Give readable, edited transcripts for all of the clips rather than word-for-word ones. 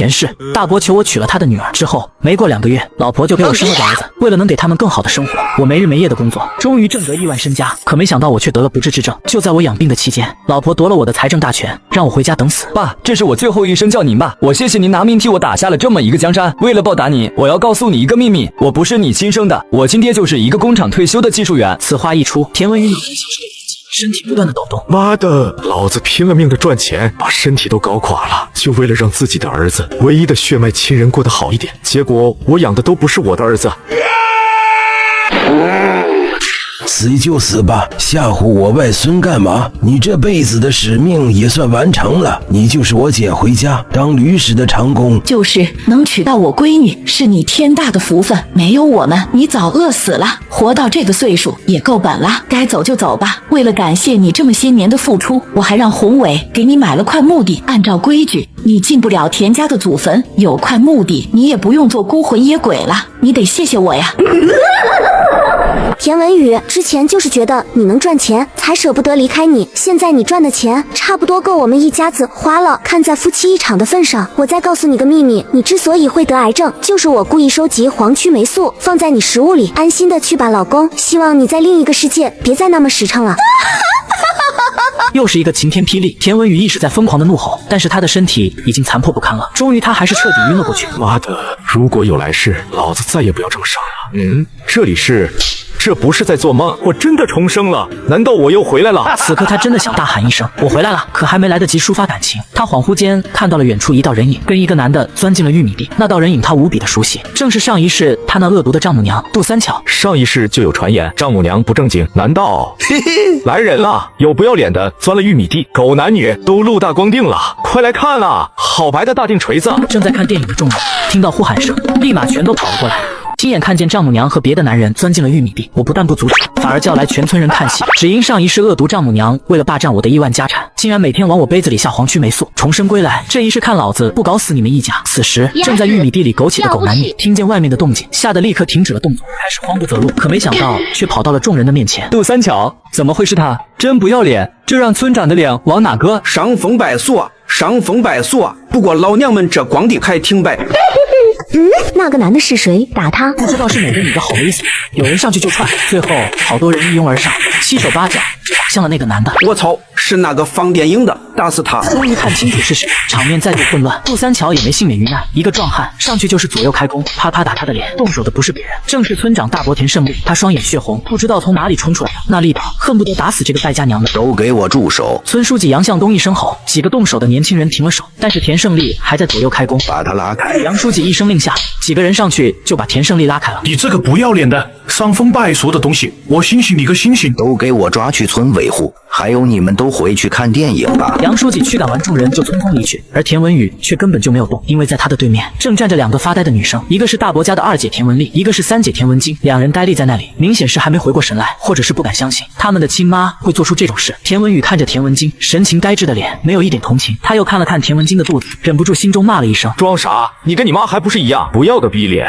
前世大伯求我娶了他的女儿之后，没过2个月，老婆就给我生了个儿子。为了能给他们更好的生活，我没日没夜的工作，终于挣得亿万身家。可没想到我却得了不治之症。就在我养病的期间，老婆夺了我的财政大权，让我回家等死。爸，这是我最后一声叫您爸，我谢谢您拿命替我打下了这么一个江山。为了报答你，我要告诉你一个秘密，我不是你亲生的，我亲爹就是一个工厂退休的技术员。此话一出，田文宇有人消失的眼睛，身体不断的抖动。妈的，老子拼了命的赚钱，把身体都搞垮了，就为了让自己的儿子唯一的血脉亲人过得好一点。结果我养的都不是我的儿子。死就死吧，吓唬我外孙干嘛？你这辈子的使命也算完成了，你就是我姐回家当驴使的长工。就是能娶到我闺女，是你天大的福分，没有我们，你早饿死了。活到这个岁数也够本了，该走就走吧。为了感谢你这么些年的付出，我还让宏伟给你买了块墓地。按照规矩，你进不了田家的祖坟，有块墓地，你也不用做孤魂野鬼了。你得谢谢我呀。田文宇之前就是觉得你能赚钱，才舍不得离开你。现在你赚的钱差不多够我们一家子花了。看在夫妻一场的份上，我再告诉你个秘密，你之所以会得癌症，就是我故意收集黄曲霉素放在你食物里，安心的去吧，老公。希望你在另一个世界别再那么实诚了。又是一个晴天霹雳，田文宇一直在疯狂的怒吼，但是他的身体已经残破不堪了。终于他还是彻底晕了过去。妈的，如果有来世，老子再也不要这么傻了。这里是，这不是在做梦，我真的重生了，难道我又回来了？此刻他真的想大喊一声我回来了，可还没来得及抒发感情，他恍惚间看到了远处一道人影，跟一个男的钻进了玉米地。那道人影他无比的熟悉，正是上一世他那恶毒的丈母娘杜三巧。上一世就有传言丈母娘不正经，难道来人了？有不要脸的钻了玉米地，狗男女都陆大光腚了，快来看啊，好白的大腚锤子！正在看电影的众人听到呼喊声，立马全都跑了过来。亲眼看见丈母娘和别的男人钻进了玉米地，我不但不阻止，反而叫来全村人看戏。只因上一世恶毒丈母娘为了霸占我的亿万家产，竟然每天往我杯子里下黄曲霉素，重生归来。这一世看老子不搞死你们一家！此时正在玉米地里苟且的狗男女听见外面的动静，吓得立刻停止了动作，开始慌不择路。可没想到却跑到了众人的面前。杜三巧，怎么会是他？真不要脸！这让村长的脸往哪搁？伤风败俗，伤风败俗。不过老娘们这光腚还挺白。那个男的是谁？打他？不知道是哪个女的好危险，有人上去就踹，最后好多人一拥而上，七手八脚就打向了那个男的。我操，是那个放电影的，打死他！终于看清楚是谁，场面再度混乱。杜三巧也没幸免于难，一个壮汉上去就是左右开弓，啪啪打他的脸。动手的不是别人，正是村长大伯田胜利。他双眼血红，不知道从哪里冲出来的那力道，恨不得打死这个败家娘们。都给我住手！村书记杨向东一声吼，几个动手的年轻人停了手，但是田胜利还在左右开弓，把他拉开。杨书记一声令下，几个人上去就把田胜利拉开了。你这个不要脸的伤风败俗的东西，我醒醒你个醒醒！都给我抓去村维护，还有你们都回去看电影吧。杨书记驱赶完众人就匆匆离去，而田文宇却根本就没有动，因为在他的对面正站着2个发呆的女生，一个是大伯家的2姐田文丽，一个是3姐田文晶。2人呆立在那里，明显是还没回过神来，或者是不敢相信他们的亲妈会做出这种事。田文宇看着田文晶神情呆滞的脸，没有一点同情。他又看了看田文晶的肚子，忍不住心中骂了一声：装傻！你跟你妈还不是一样，不要个逼脸！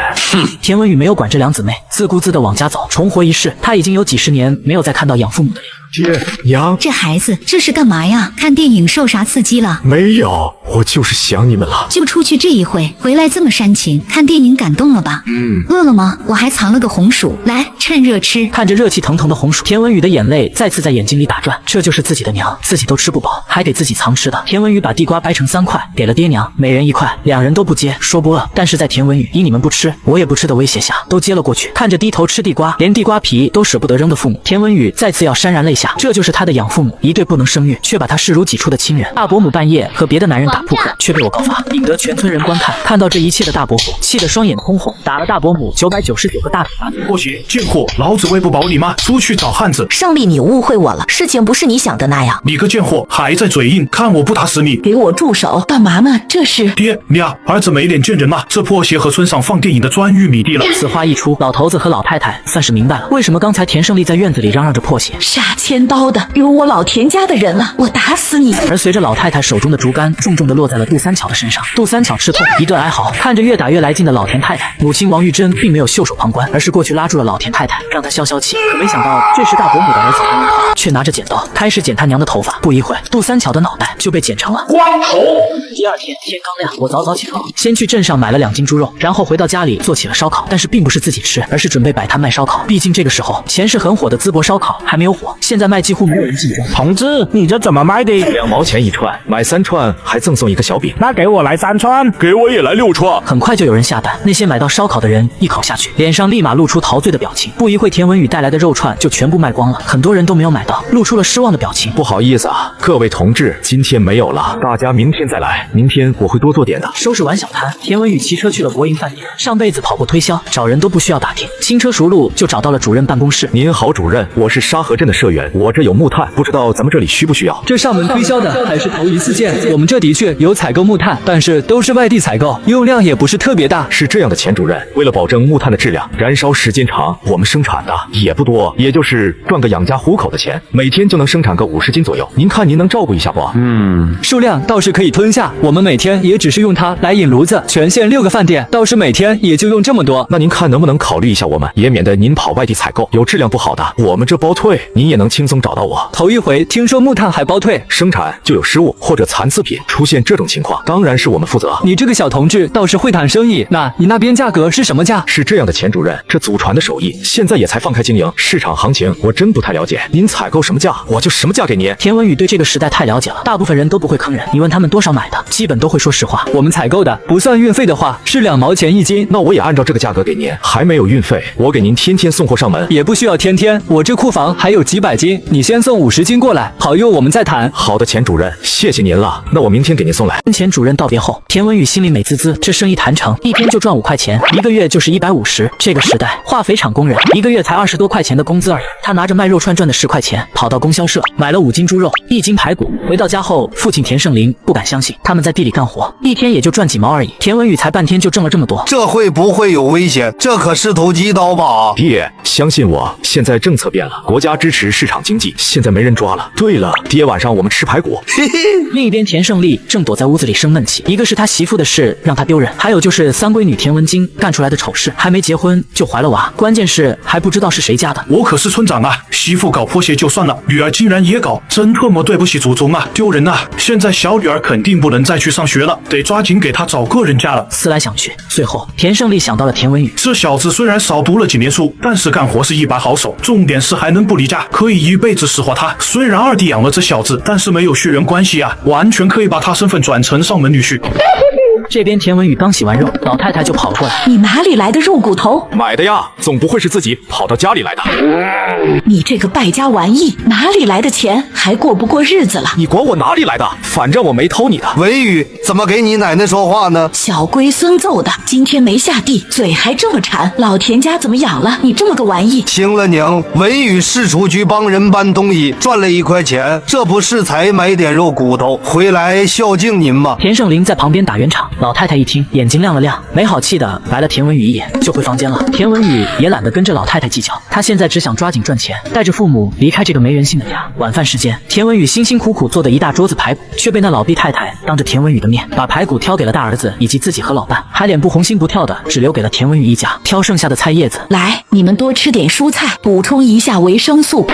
田文宇没有管这2姊妹，自顾自地往家走。重活一世，他已经有几十年没有再看到养父母的脸。爹娘，这孩子这是干嘛呀？看电影受啥刺激了？没有，我就是想你们了。就出去这一回，回来这么煽情，看电影感动了吧？饿了吗？我还藏了个红薯，来，趁热吃。看着热气腾腾的红薯，田文宇的眼泪再次在眼睛里打转。这就是自己的娘，自己都吃不饱，还给自己藏吃的。田文宇把地瓜掰成3块，给了爹娘，每人1块，2人都不接，说不饿。但是在田文宇以你们不吃，我也不吃的威胁下，都接了过去。看着低头吃地瓜，连地瓜皮都舍不得扔的父母，田文宇再次要潸然泪下。这就是他的养父母，一对不能生育却把他视如己出的亲人。大伯母半夜和别的男人打扑克，却被我告发，引得全村人观看。看到这一切的大伯父气得双眼通红，打了大伯母999个大嘴巴子。破鞋贱货，老子喂不饱你妈，出去找汉子！胜利，你误会我了，事情不是你想的那样。你个贱货，还在嘴硬，看我不打死你！给我住手！干嘛呢？这是爹娘，儿子没脸见人吗？这破鞋和村上放电影的钻玉米地了。此话一出，老头子和老太太算是明白了，为什么刚才田胜利在院子里嚷嚷着破鞋。杀千刀的，给我辱我老田家的人了，我打死你！而随着老太太手中的竹竿重重地落在了杜三巧的身上，杜三巧吃痛，一顿哀嚎。看着越打越来劲的老田太太，母亲王玉珍并没有袖手旁观，而是过去拉住了老田太太，让她消消气。可没想到，这时大伯母的儿子王玉涛却拿着剪刀开始剪他娘的头发。不一会，杜三巧的脑袋就被剪成了光头。第二天天刚亮，我早早起床，先去镇上买了2斤猪肉，然后回到家里做起了烧烤。但是并不是自己吃，而是准备摆摊卖烧烤。毕竟这个时候前世很火的淄博烧烤还没有火，现在卖几乎没有人进庄。同志，你这怎么卖的？2毛钱一串，买3串还赠送一个小饼。那给我来3串，给我也来6串。很快就有人下单，那些买到烧烤的人一口下去，脸上立马露出陶醉的表情。不一会，田文宇带来的肉串就全部卖光了，很多人都没有买到，露出了失望的表情。不好意思啊，各位同志，今天没有了，大家明天再来，明天我会多做点的。收拾完小摊，田文宇骑车去了国营饭店。上辈子跑步推销，找人都不需要打听，轻车熟路就找到了主任办公室。您好，主任，我是沙河镇的社员，我这有木炭，不知道咱们这里需不需要？这上门推销的还是头一次见，我们这的确有采购木炭，但是都是外地采购，用量也不是特别大。是这样的，钱主任，为了保证木炭的质量，燃烧时间长，我们生产的也不多，也就是赚个养家糊口的钱，每天就能生产个50斤左右。您看您能照顾一下不？数量倒是可以吞下，我们每天也只是用它来引炉子，全县6个饭店，倒是每天也就用这么多。那您看能不能考虑一下我们，也免得您跑外地采购，有质量不好的，我们这包退，您也能轻松找到我。头一回听说木炭还包退，生产就有失误或者残次品，出现这种情况，当然是我们负责。你这个小同志倒是会谈生意，那你那边价格是什么价？是这样的，钱主任，这祖传的手艺现在也才放开经营，市场行情我真不太了解，您采购什么价，我就什么价给您。田文宇对这个时代太了解了，大部分人都不会坑人，你问他们多少买的，基本都会说实话。我们采购的不算运费的话是2毛钱1斤，那我也按照这个价格给您，还没有运费，我给您天天送货上门。也不需要天天，我这库房还有几百斤，你先送50斤过来，好用我们再谈。好的，钱主任，谢谢您了，那我明天给您送来。跟钱主任道别后，田文宇心里美滋滋，这生意谈成，一天就赚5块钱，1个月就是150。这个时代，化肥厂工人1个月才20多块钱的工资而已，他拿着卖肉串赚的10块钱，跑到供销社买了5斤猪肉，1斤排骨。回到家后，父亲田胜林不敢相信，他们在地里干活，一天也就赚几毛而已，田文宇才半天就挣了这么多，这会不会有危险？这可是投机刀吧？爹，相信我，现在政策变了，国家支持市场经济，现在没人抓了。对了，爹，晚上我们吃排骨。另一边，田胜利正躲在屋子里生闷气，一个是他媳妇的事让他丢人，还有就是三闺女田文晶干出来的丑事，还没结婚就怀了娃，关键是还不知道是谁家的。我可是村长啊，媳妇搞破鞋就算了，女儿竟然也搞，真特么对不起祖宗啊，丢人啊！现在小女儿肯定不能再去上学了，得抓紧给她找个人家了。思来想去，最后田胜利想到了田文宇，这小子虽然少读了几年书，但是干活是一把好手，重点是还能不离家，可以一辈子使唤他。虽然二弟养了这小子，但是没有血缘关系啊，完全可以把他身份转成上门女婿。这边田文宇刚洗完肉，老太太就跑过来，你哪里来的肉骨头？买的呀，总不会是自己跑到家里来的。你这个败家玩意，哪里来的钱？还过不过日子了？你管我哪里来的？反正我没偷你的。文宇怎么给你奶奶说话呢？小龟孙揍的，今天没下地，嘴还这么馋。老田家怎么养了你这么个玩意？行了娘，文宇市厨局帮人搬东西赚了1块钱，这不是才买点肉骨头回来孝敬您吗？田胜林在旁边打圆场，老太太一听眼睛亮了亮，没好气的白了田文宇一眼，就回房间了。田文宇也懒得跟着老太太计较，他现在只想抓紧赚钱，带着父母离开这个没人性的家。晚饭时间，田文宇辛辛苦苦做的一大桌子排骨，却被那老毕太太当着田文宇的面把排骨挑给了大儿子以及自己和老伴，还脸不红心不跳的只留给了田文宇一家，挑剩下的菜叶子。来，你们多吃点蔬菜，补充一下维生素。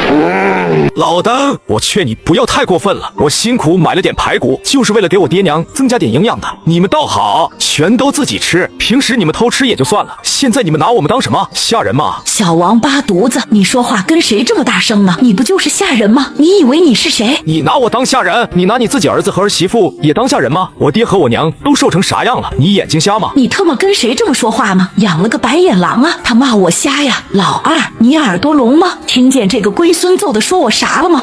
老登，我劝你不要太过分了，我辛苦买了点排骨，就是为了给我爹娘增加点营养的。你们倒好，全都自己吃，平时你们偷吃也就算了，现在你们拿我们当什么？吓人吗？小王八犊子，你说话跟谁这么大声呢？你不就是下人吗？你以为你是谁？你拿我当下人？你拿你自己儿子和儿媳妇也当下人吗？我爹和我娘都瘦成啥样了？你眼睛瞎吗？你特么跟谁这么说话吗？养了个白眼狼啊！他骂我瞎呀！老二，你耳朵聋吗？听见这个龟孙揍的说我啥了吗？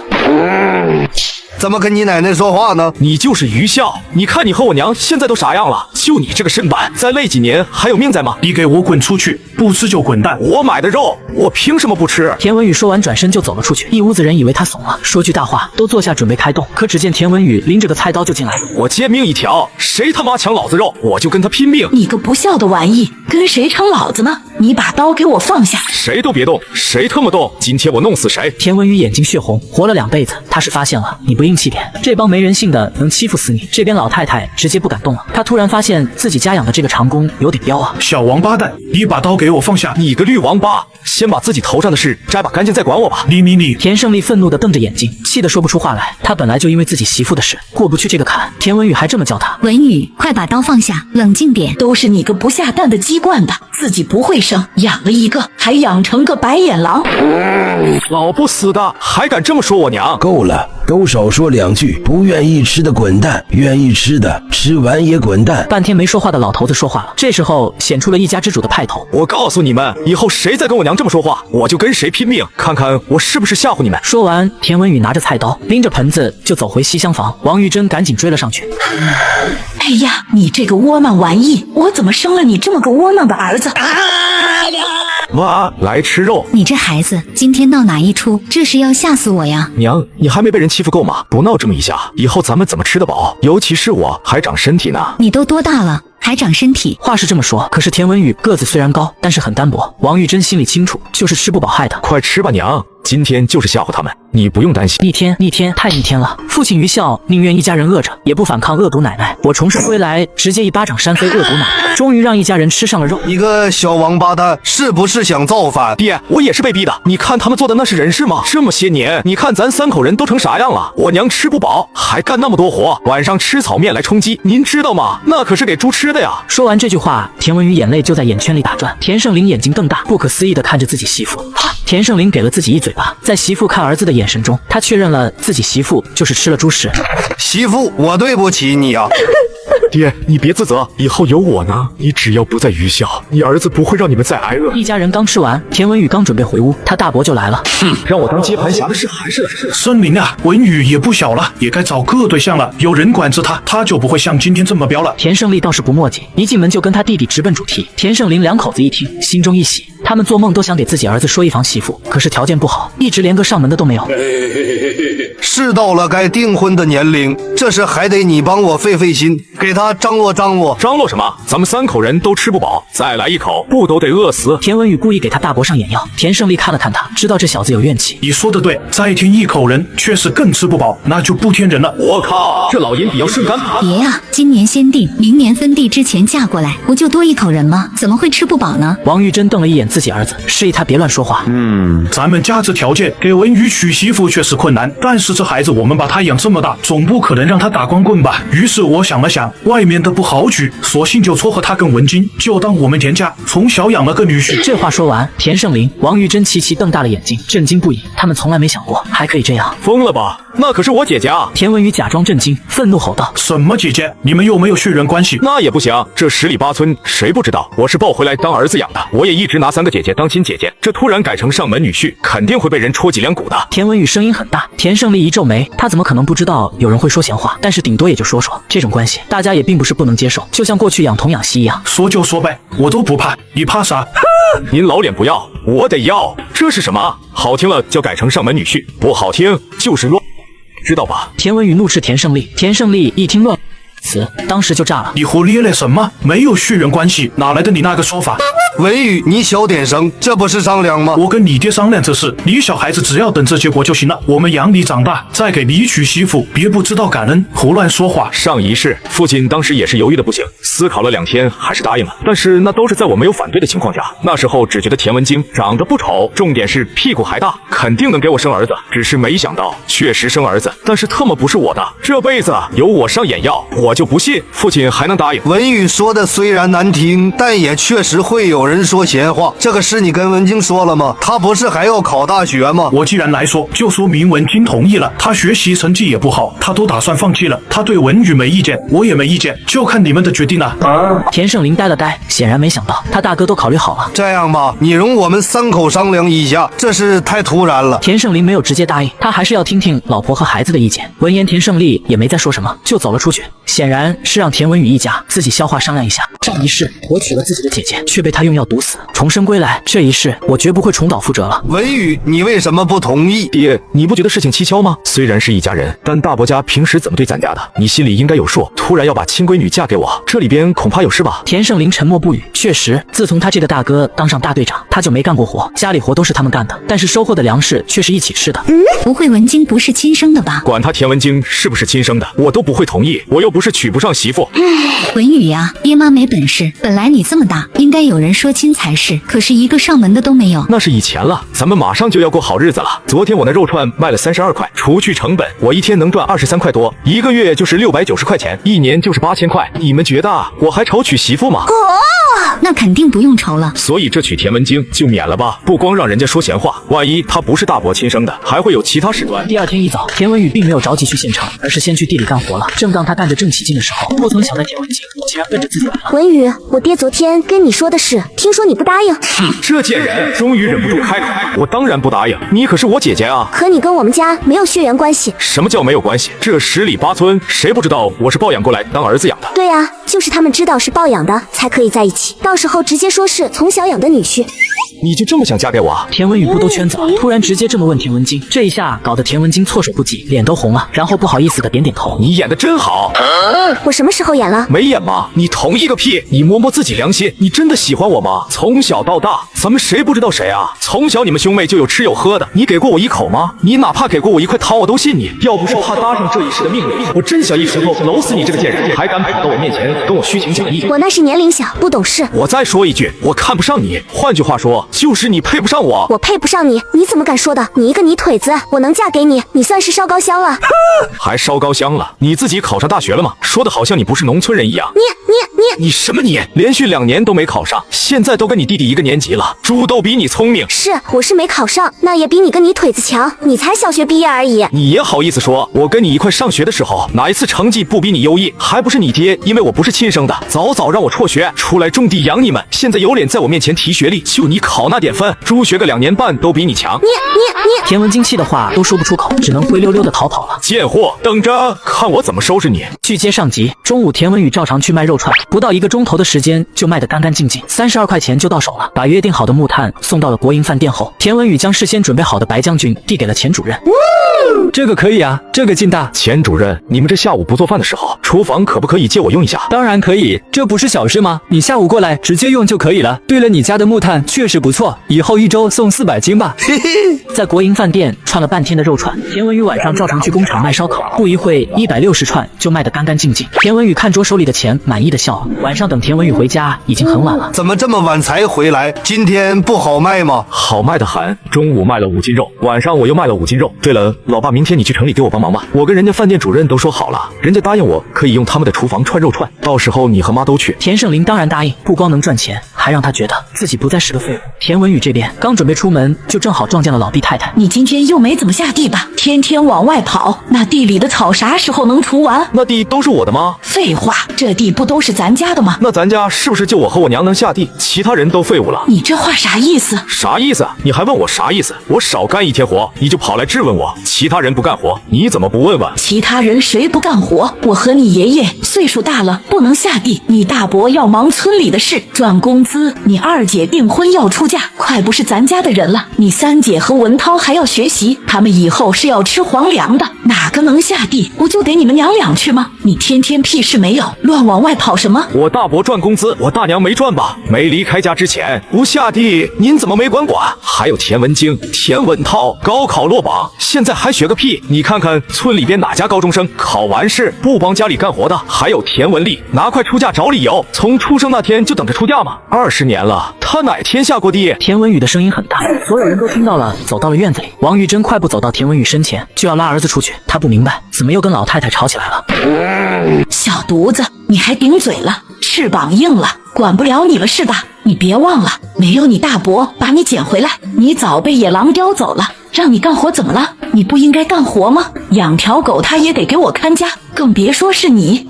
怎么跟你奶奶说话呢？你就是愚孝！你看你和我娘现在都啥样了？就你这个身板，再累几年还有命在吗？你给我滚出去！不吃就滚蛋！我买的肉，我凭什么不吃？田文宇说完，转身就走了出去。一屋子人以为他怂了，说句大话，都坐下准备开动。可只见田文宇拎着个菜刀就进来了。我贱命一条，谁他妈抢老子肉，我就跟他拼命！你个不孝的玩意，跟谁称老子呢？你把刀给我放下！谁都别动，谁特么动，今天我弄死谁！田文宇眼睛血红，活了2辈子，他是发现了你不硬气点，这帮没人性的能欺负死你。这边老太太直接不敢动了，她突然发现自己家养的这个长工有点彪啊！小王八蛋，你把刀给我放下！你个绿王八，先把自己头上的事摘把干净，再管我吧！你！田胜利愤怒地瞪着眼睛，气得说不出话来。他本来就因为自己媳妇的事过不去这个坎，田文宇还这么叫他。文宇，快把刀放下，冷静点。都是你个不下蛋的鸡惯的，自己不会生，养了一个还养成个白眼狼。老不死的还敢这么说我娘？够了，都少说2句，不愿意吃的滚蛋，愿意吃的吃完也滚蛋。半天没说话的老头子说话了，这时候显出了一家之主的派头。我告诉你们，以后谁再跟我娘这么说话，我就跟谁拼命，看看我是不是吓唬你们。说完，田文宇拿着菜刀，拎着盆子就走回西厢房。王玉珍赶紧追了上去。哎呀，你这个窝囊玩意，我怎么生了你这么个窝囊的儿子？妈，来吃肉！你这孩子今天闹哪一出？这是要吓死我呀！娘，你还没被人欺负够吗？不闹这么一下，以后咱们怎么吃得饱？尤其是我还长身体呢。你都多大了？还长身体？话是这么说，可是田文宇个子虽然高，但是很单薄。王玉珍心里清楚，就是吃不饱害的。快吃吧，娘！今天就是吓唬他们，你不用担心。逆天，太逆天了！父亲愚孝，宁愿一家人饿着，也不反抗恶毒奶奶。我重生归来，直接一巴掌扇飞恶毒奶奶，终于让一家人吃上了肉。你个小王八蛋，是不是想造反？爹，我也是被逼的。你看他们做的那是人事吗？这么些年，你看咱3口人都成啥样了？我娘吃不饱，还干那么多活，晚上吃炒面来充饥，您知道吗？那可是给猪吃的呀！说完这句话，田文宇眼泪就在眼圈里打转。田胜林眼睛瞪大，不可思议地看着自己媳妇。田胜林给了自己一嘴巴，在媳妇看儿子的眼神中，他确认了自己媳妇就是吃了猪食。媳妇，我对不起你啊！爹，你别自责，以后有我呢。你只要不再愚孝，你儿子不会让你们再挨饿。一家人刚吃完，田文宇刚准备回屋，他大伯就来了。让我当接盘侠的事还是来了。声明啊，文宇也不小了，也该找个对象了。有人管着他，他就不会像今天这么彪了。田胜利倒是不墨迹，一进门就跟他弟弟直奔主题。田胜林2口子一听，心中一喜。他们做梦都想给自己儿子说一房媳妇，可是条件不好，一直连个上门的都没有。是到了该订婚的年龄，这事还得你帮我费心，给他张罗张罗。张罗什么？咱们3口人都吃不饱，再来1口，不都得饿死？田文宇故意给他大伯上眼药。田胜利看了看他，知道这小子有怨气。你说的对，再添1口人，确实更吃不饱，那就不添人了。我靠，这老阴比要顺杆爬。别啊，今年先定，明年分地之前嫁过来，不就多1口人吗？怎么会吃不饱呢？王玉珍瞪了一眼自己儿子，示意他别乱说话。咱们家这条件给文宇娶媳妇确实困难，但是这孩子我们把他养这么大，总不可能让他打光棍吧？于是我想了想，外面的不好娶，索性就撮合他跟文金，就当我们田家从小养了个女婿。这话说完，田胜林、王玉珍齐齐瞪大了眼睛，震惊不已。他们从来没想过还可以这样。疯了吧？那可是我姐姐啊！田文宇假装震惊，愤怒吼道：什么姐姐？你们又没有血缘关系。那也不行，这10里8村谁不知道我是抱回来当儿子养的？我也一直拿3个姐姐当亲姐姐，这突然改成上门女婿，肯定会被人戳脊梁骨的。田文宇声音很大，田胜利一皱眉，他怎么可能不知道有人会说闲话？但是顶多也就说说，这种关系大家也并不是不能接受，就像过去养童养媳一样。说就说呗，我都不怕，你怕啥？您老脸不要，我得要。这是什么？好听了就改成上门女婿，不好听就是乱，知道吧？田文宇怒斥田胜利，田胜利一听乱词，当时就炸了。你胡咧咧什么？没有血缘关系，哪来的你那个说法？文宇，你小点声，这不是商量吗？我跟你爹商量这事，你小孩子只要等这结果就行了。我们养你长大，再给你娶媳妇，别不知道感恩，胡乱说话。上一世，父亲当时也是犹豫的不行，思考了2天，还是答应了。但是那都是在我没有反对的情况下。那时候只觉得田文京长得不丑，重点是屁股还大，肯定能给我生儿子。只是没想到，确实生儿子，但是特么不是我的。这辈子有我上眼药，我就不信父亲还能答应。文宇说的虽然难听，但也确实会有有人说闲话，这个事你跟文静说了吗？他不是还要考大学吗？我既然来说，就说明文静同意了。他学习成绩也不好，他都打算放弃了。他对文宇没意见，我也没意见，就看你们的决定了。田胜林呆了呆，显然没想到他大哥都考虑好了。这样吧，你容我们3口商量一下，这事太突然了。田胜林没有直接答应，他还是要听听老婆和孩子的意见。闻言，田胜利也没再说什么，就走了出去，显然是让田文宇一家自己消化商量一下。上一世我娶了自己的姐姐，却被他用药毒死，重生归来，这一世我绝不会重蹈覆辙了。文宇，你为什么不同意？爹，你不觉得事情蹊跷吗？虽然是一家人，但大伯家平时怎么对咱家的，你心里应该有数。突然要把亲闺女嫁给我，这里边恐怕有事吧？田胜林沉默不语。确实，自从他这个大哥当上大队长，他就没干过活，家里活都是他们干的，但是收获的粮食却是一起吃的。不会文晶不是亲生的吧？管他田文晶是不是亲生的，我都不会同意，我又不是娶不上媳妇。文宇呀，爹妈没本事，本来你这么大，应该有人说亲才是，可是一个上门的都没有。那是以前了，咱们马上就要过好日子了。昨天我那肉串卖了32块，除去成本，我一天能赚23块多，一个月就是690块钱，一年就是8000块。你们觉得我还愁娶媳妇吗？那肯定不用愁了。所以这娶田文晶就免了吧，不光让人家说闲话，万一他不是大伯亲生的，还会有其他事端。第二天一早，田文宇并没有着急去县城，而是先去地里干活了。正当他干得正起劲的时候，不曾想在田文晶竟然奔着自己来了。文宇，我爹昨天跟你说的事，听说你不答应。这贱人终于忍不住开口，我当然不答应，你可是我姐姐啊。可你跟我们家没有血缘关系。什么叫没有关系？这10里8村谁不知道我是抱养过来当儿子养的？对啊，就是他们知道是抱养的才可以在一起，到时候直接说是从小养的女婿。你就这么想嫁给我啊？田文宇不兜圈子了，突然直接这么问田文晶，这一下搞得田文晶措手不及，脸都红了，然后不好意思的点点头。你演的真好。我什么时候演了？没演吗？你同意个屁！你摸摸自己良心，你真的喜欢我吗？从小到大，咱们谁不知道谁啊？从小你们兄妹就有吃有喝的，你给过我一口吗？你哪怕给过我一块糖，我都信你。要不是怕搭上这一世的命运，我真想一石头搂死你这个贱人，还敢跑到我面前跟我虚情假意。我那是年龄小，不懂事。我再说一句，我看不上你。换句话说，就是你配不上我。我配不上你？你怎么敢说的？你一个泥腿子，我能嫁给你？你算是烧高香了。还烧高香了？你自己考上大学了吗？说的好像你不是农村人一样。你什么你？连续2年都没考上，现在都跟你弟弟一个年级了，猪都比你聪明。是，我是没考上，那也比你个泥腿子强。你才小学毕业而已。你也好意思说？我跟你一块上学的时候，哪一次成绩不比你优异？还不是你爹，因为我不是亲生的，早早让我辍学，出来种地养你们。现在有脸在我面前提学历，就你考那点分，猪学个2年半都比你强。你！田文晶气的话都说不出口，只能灰溜溜的逃跑了。贱货，等着看我怎么收拾你！据接上集，中午田文宇照常去卖肉串，不到1个钟头的时间就卖得干干净净，32块钱就到手了。把约定好的木炭送到了国营饭店后，田文宇将事先准备好的白将军递给了钱主任。这个可以啊，这个劲大。钱主任，你们这下午不做饭的时候，厨房可不可以借我用一下？当然可以，这不是小事吗？你下午过来直接用就可以了。对了，你家的木炭确实不错，以后1周送400斤吧。在国营饭店串了半天的肉串，田文宇晚上照常去工厂卖烧烤，不一会160串就卖得干干净净。田文宇看着手里的钱，满意的笑了。晚上等田文宇回家，已经很晚了。怎么这么晚才回来？今天不好卖吗？好卖的很，中午卖了5斤肉，晚上我又卖了5斤肉。对了，老爸，明天你去城里给我帮忙吧。我跟人家饭店主任都说好了，人家答应我可以用他们的厨房串肉串，到时候你和妈都去。田胜林当然答应，不光能赚钱，还让他觉得自己不再是个废物。田文宇这边刚准备出门，就正好撞见了老毕太太。你今天又没怎么下地吧？天天往外跑，那地里的草啥时候能除完？那地都是我的吗？废话，这地不都是咱家的吗？那咱家是不是就我和我娘能下地，其他人都废物了？你这话啥意思？啥意思？你还问我啥意思？我少干1天活，你就跑来质问我，其他人不干活，你怎么不问问？其他人谁不干活？我和你爷爷岁数大了，不能下地。你大伯要忙村里的事，赚工资。你二姐订婚要出嫁，快不是咱家的人了。你三姐和文涛还要学习，他们以后是要吃皇粮的，哪个能下地？不就得你们娘俩去吗？你天天屁事没有，乱往外跑什么？我大伯赚工资，我大娘没赚吧？没离开家之前不下地，您怎么没管？还有田文晶、田文涛高考落榜，现在还学个屁？你看看村里边哪家高中生考完试不帮家里干活的？还有田文丽拿快出嫁找理由，从出生那天就等着出嫁吗？20年了，他哪天下过地？田文宇的声音很大，所有人都听到了，走到了院子里。王玉珍快步走到田文宇身前，就要拉儿子出去。他不明白怎么又跟老太太吵起来了。小犊子，你还顶嘴了，翅膀硬了，管不了你了是吧？你别忘了，没有你大伯把你捡回来，你早被野狼叼走了。让你干活怎么了？你不应该干活吗？养条狗他也得给我看家，更别说是你。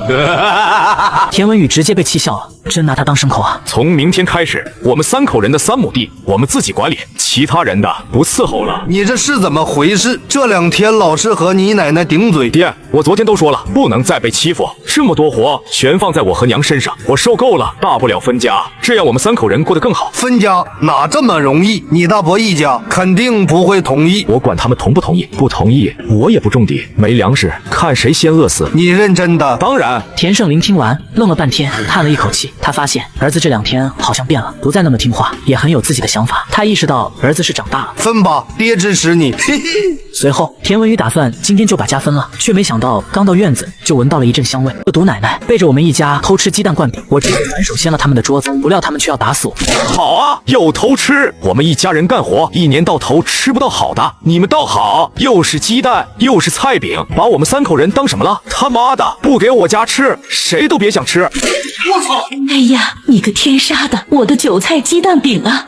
田文宇直接被气笑了，真拿他当牲口啊！从明天开始，我们3口人的3亩地我们自己管理，其他人的不伺候了。你这是怎么回事？这2天老是和你奶奶顶嘴。爹，我昨天都说了，不能再被欺负，这么多活全放在我和娘身上，我受够了。大不了分家，这样我们3口人过得更好。分家哪这么容易？你大伯一家肯定不会同意。我管他们同不同意，不同意我也不种地，没粮食，看谁先饿死。你认真的？当然。田胜林听完愣了半天，叹了一口气，他发现儿子这2天好像变了，不再那么听话，也很有自己的想法。他意识到儿子是长大了。分吧，爹支持你。嘿嘿。随后田文宇打算今天就把家分了，却没想到刚到院子就闻到了一阵香味。恶毒奶奶背着我们一家偷吃鸡蛋灌饼，我直接反手掀了他们的桌子，不料他们却要打死我。好啊，又偷吃，我们一家人干活1年到头吃不到好的，你们倒好，又是鸡蛋又是菜饼，把我们3口人当什么了？他妈的，不给我家吃，谁都别想吃。我操！哎呀，你个天杀的，我的韭菜鸡蛋饼啊！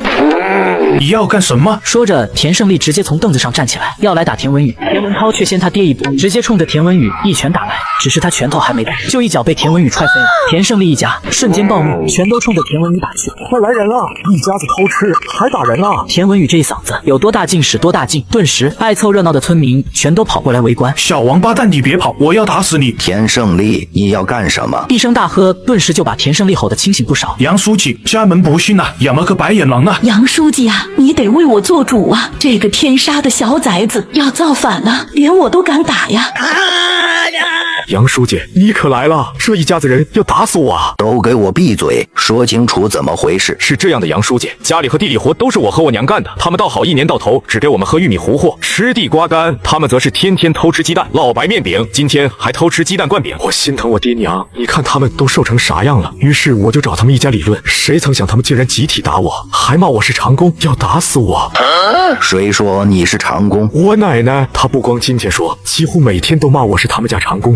你要干什么？说着，田胜利直接从凳子上站起来，要来打田文宇。田文涛却先他爹一步，直接冲着田文宇一拳打来。只是他拳头还没动，就一脚被田文宇踹飞了。田胜利一家瞬间暴怒，全都冲着田文宇打去。快来人啊！一家子偷吃还打人啊！田文宇这一嗓子有多大劲使多大劲，顿时爱凑热闹的村民全都跑过来围观。小王八蛋，你别跑，我要打死你！田胜利，你要干什么？一声大喝，顿时就把田胜利吼得清醒不少。杨书记，家门不幸啊，养了个白眼狼啊！杨书记啊，你得为我做主啊！这个天杀的小崽子要造反了，连我都敢打呀！杨书记，你可来了，这一家子人要打死我啊！都给我闭嘴，说清楚怎么回事。是这样的，杨书记，家里和地里活都是我和我娘干的，他们倒好，1年到头只给我们喝玉米糊糊，吃地瓜干，他们则是天天偷吃鸡蛋、烙白面饼，今天还偷吃鸡蛋灌饼。我心疼我爹娘，你看他们都瘦成啥样了。于是我就找他们一家理论，谁曾想他们竟然集体打我，还骂我是长工，要打死我。谁说你是长工？我奶奶，她不光今天说，几乎每天都骂我是他们家长工。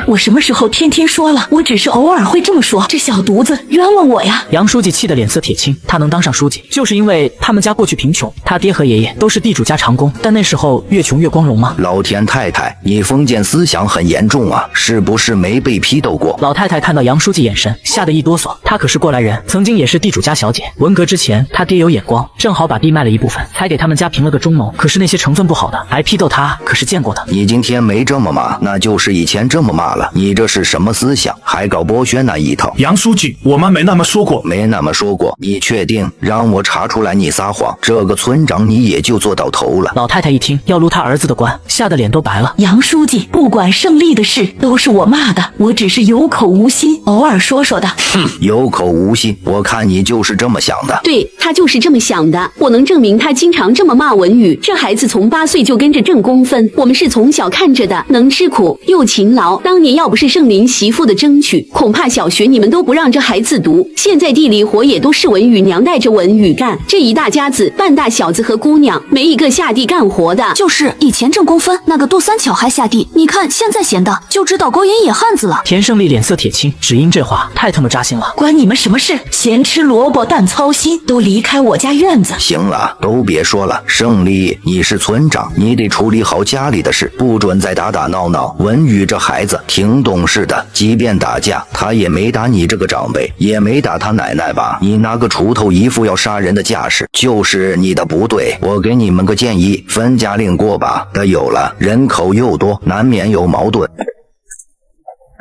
我什么时候天天说了？我只是偶尔会这么说。这小犊子冤枉我呀！杨书记气得脸色铁青，他能当上书记，就是因为他们家过去贫穷，他爹和爷爷都是地主家长工，但那时候越穷越光荣吗？老田太太，你封建思想很严重啊，是不是没被批斗过？老太太看到杨书记眼神，吓得一哆嗦。她可是过来人，曾经也是地主家小姐。文革之前，她爹有眼光，正好把地卖了一部分，才给他们家评了个中农。可是那些成分不好的来批斗她，可是见过的。你今天没这么骂，那就是以前这么骂了。你这是什么思想？还搞剥削那一套？杨书记，我们没那么说过，没那么说过。你确定？让我查出来你撒谎，这个村长你也就做到头了。老太太一听要撸他儿子的官，吓得脸都白了。杨书记，不管胜利的事都是我骂的，我只是有口无心，偶尔说说的。哼，有口无心，我看你就是这么想的。对，他就是这么想的。我能证明他经常这么骂文宇。这孩子从8岁就跟着郑公分，我们是从小看着的，能吃苦又勤劳。当年要不是圣林媳妇的争取，恐怕小学你们都不让这孩子读。现在地里活也都是文宇娘带着文宇干，这一大家子半大小子和姑娘，没一个下地干活的。就是以前郑公分那个杜三巧还下地，你看现在闲的就知道勾引野汉子了。田胜利脸色铁青，只因这话太他妈扎心了。关你们什么事？闲吃萝卜淡操心，都离开我家院子。行了，都别说了。胜利，你是村长，你得处理好家里的事，不准再打打闹闹。文宇这孩子挺懂事的，即便打架，他也没打你这个长辈，也没打他奶奶吧？你拿个锄头一副要杀人的架势，就是你的不对。我给你们个建议，分家令过吧。得有了，人口又多，难免有矛盾。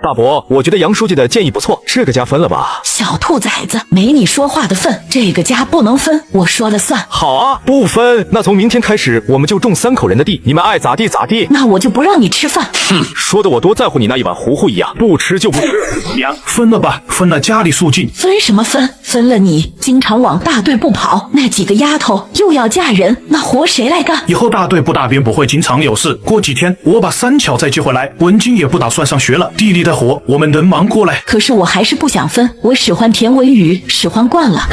大伯，我觉得杨书记的建议不错，这个家分了吧。小兔崽子，没你说话的份，这个家不能分，我说了算。好啊，不分，那从明天开始我们就种3口人的地，你们爱咋地咋地。那我就不让你吃饭。哼，说的我多在乎你那一碗糊糊一样，不吃就不吃。娘，分了吧，分了家里肃静。分什么分？分了你经常往大队不跑，那几个丫头又要嫁人，那活谁来干？以后大队不大边不会经常有事。过几天我把三巧再接回来，文静也不打算上学了，地里的活我们能忙过来。可是我还是不想分，我使唤田文宇使唤惯了。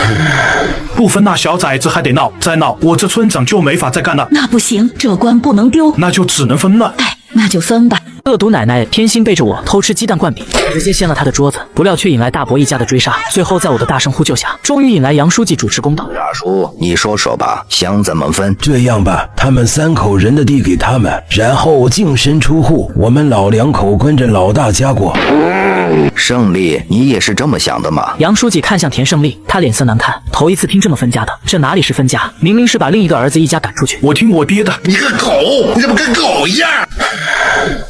不分那小崽子还得闹，再闹我这村长就没法再干了。那不行，这官不能丢，那就只能分了。哎，那就分吧。恶毒奶奶偏心背着我偷吃鸡蛋灌饼，直接掀了他的桌子，不料却引来大伯一家的追杀。最后在我的大声呼救下，终于引来杨书记主持公道。大叔，你说说吧，想怎么分？这样吧，他们3口人的地给他们，然后净身出户，我们老2口跟着老大家过。胜利，你也是这么想的吗？杨书记看向田胜利，他脸色难看，头一次听这么分家的，这哪里是分家，明明是把另一个儿子一家赶出去。我听我爹的。你个狗，你怎么跟狗一样？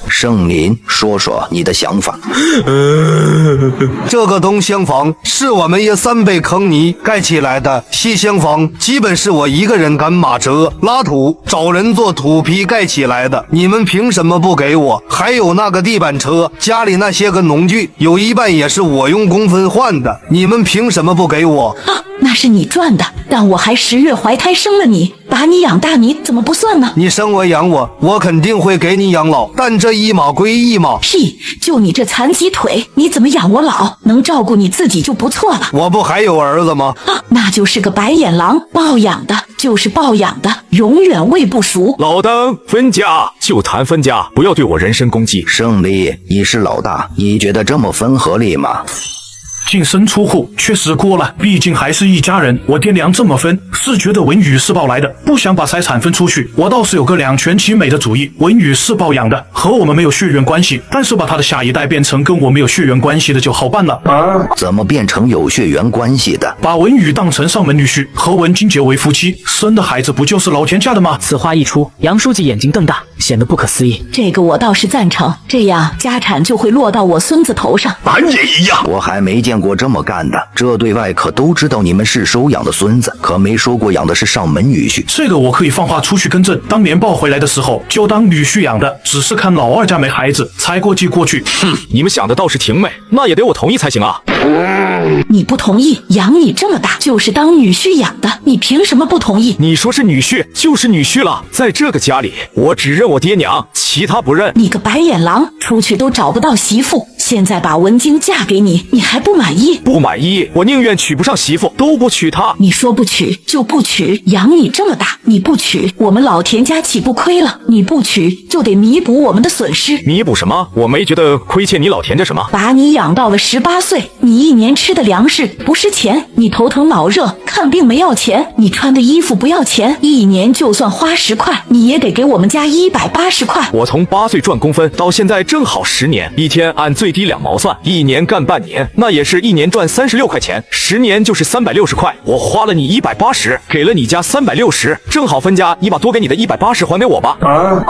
盛林，说说你的想法。这个东厢房是我们爷3辈坑泥盖起来的，西厢房基本是我一个人赶马车拉土找人做土坯盖起来的，你们凭什么不给我？还有那个地板车，家里那些个农具有一半也是我用工分换的，你们凭什么不给我？那是你赚的，但我还10月怀胎生了你，把你养大，你怎么不算呢？你生我养我，我肯定会给你养老，但这一码归一码。屁！就你这残疾腿，你怎么养我老？能照顾你自己就不错了。我不还有儿子吗？那就是个白眼狼，抱养的就是抱养的，永远喂不熟。老登，分家就谈分家，不要对我人身攻击。胜利，你是老大，你觉得这么分合理吗？净身出户确实过了，毕竟还是一家人。我爹娘这么分，是觉得文宇是抱来的，不想把财产分出去。我倒是有个2全其美的主意，文宇是抱养的，和我们没有血缘关系，但是把他的下一代变成跟我没有血缘关系的就好办了。怎么变成有血缘关系的？把文宇当成上门女婿，和文金结为夫妻，生的孩子不就是老田家的吗？此话一出，杨书记眼睛瞪大，显得不可思议。这个我倒是赞成，这样家产就会落到我孙子头上。俺也一样。我还没见过这么干的，这对外可都知道你们是收养的孙子，可没说过养的是上门女婿。这个我可以放话出去更正，当年抱回来的时候就当女婿养的，只是看老2家没孩子才过继过去。哼，你们想的倒是挺美，那也得我同意才行啊。你不同意，养你这么大就是当女婿养的，你凭什么不同意？你说是女婿就是女婿了，在这个家里我只认我爹娘，其他不认。你个白眼狼，出去都找不到媳妇，现在把文晶嫁给你，你还不满意？不满意，我宁愿娶不上媳妇都不娶她。你说不娶就不娶，养你这么大，你不娶我们老田家岂不亏了？你不娶就得弥补我们的损失。弥补什么？我没觉得亏欠你老田家什么。把你养到了18岁，你1年吃的粮食不是钱，你头疼脑热看病没要钱，你穿的衣服不要钱，1年就算花10块，你也得给我们家180块。我从8岁赚工分到现在正好10年，一天按最低2毛算，1年干半年，那也是1年赚36块钱，10年就是360块。我花了你180，给了你家360，正好分家，你把多给你的180还给我吧。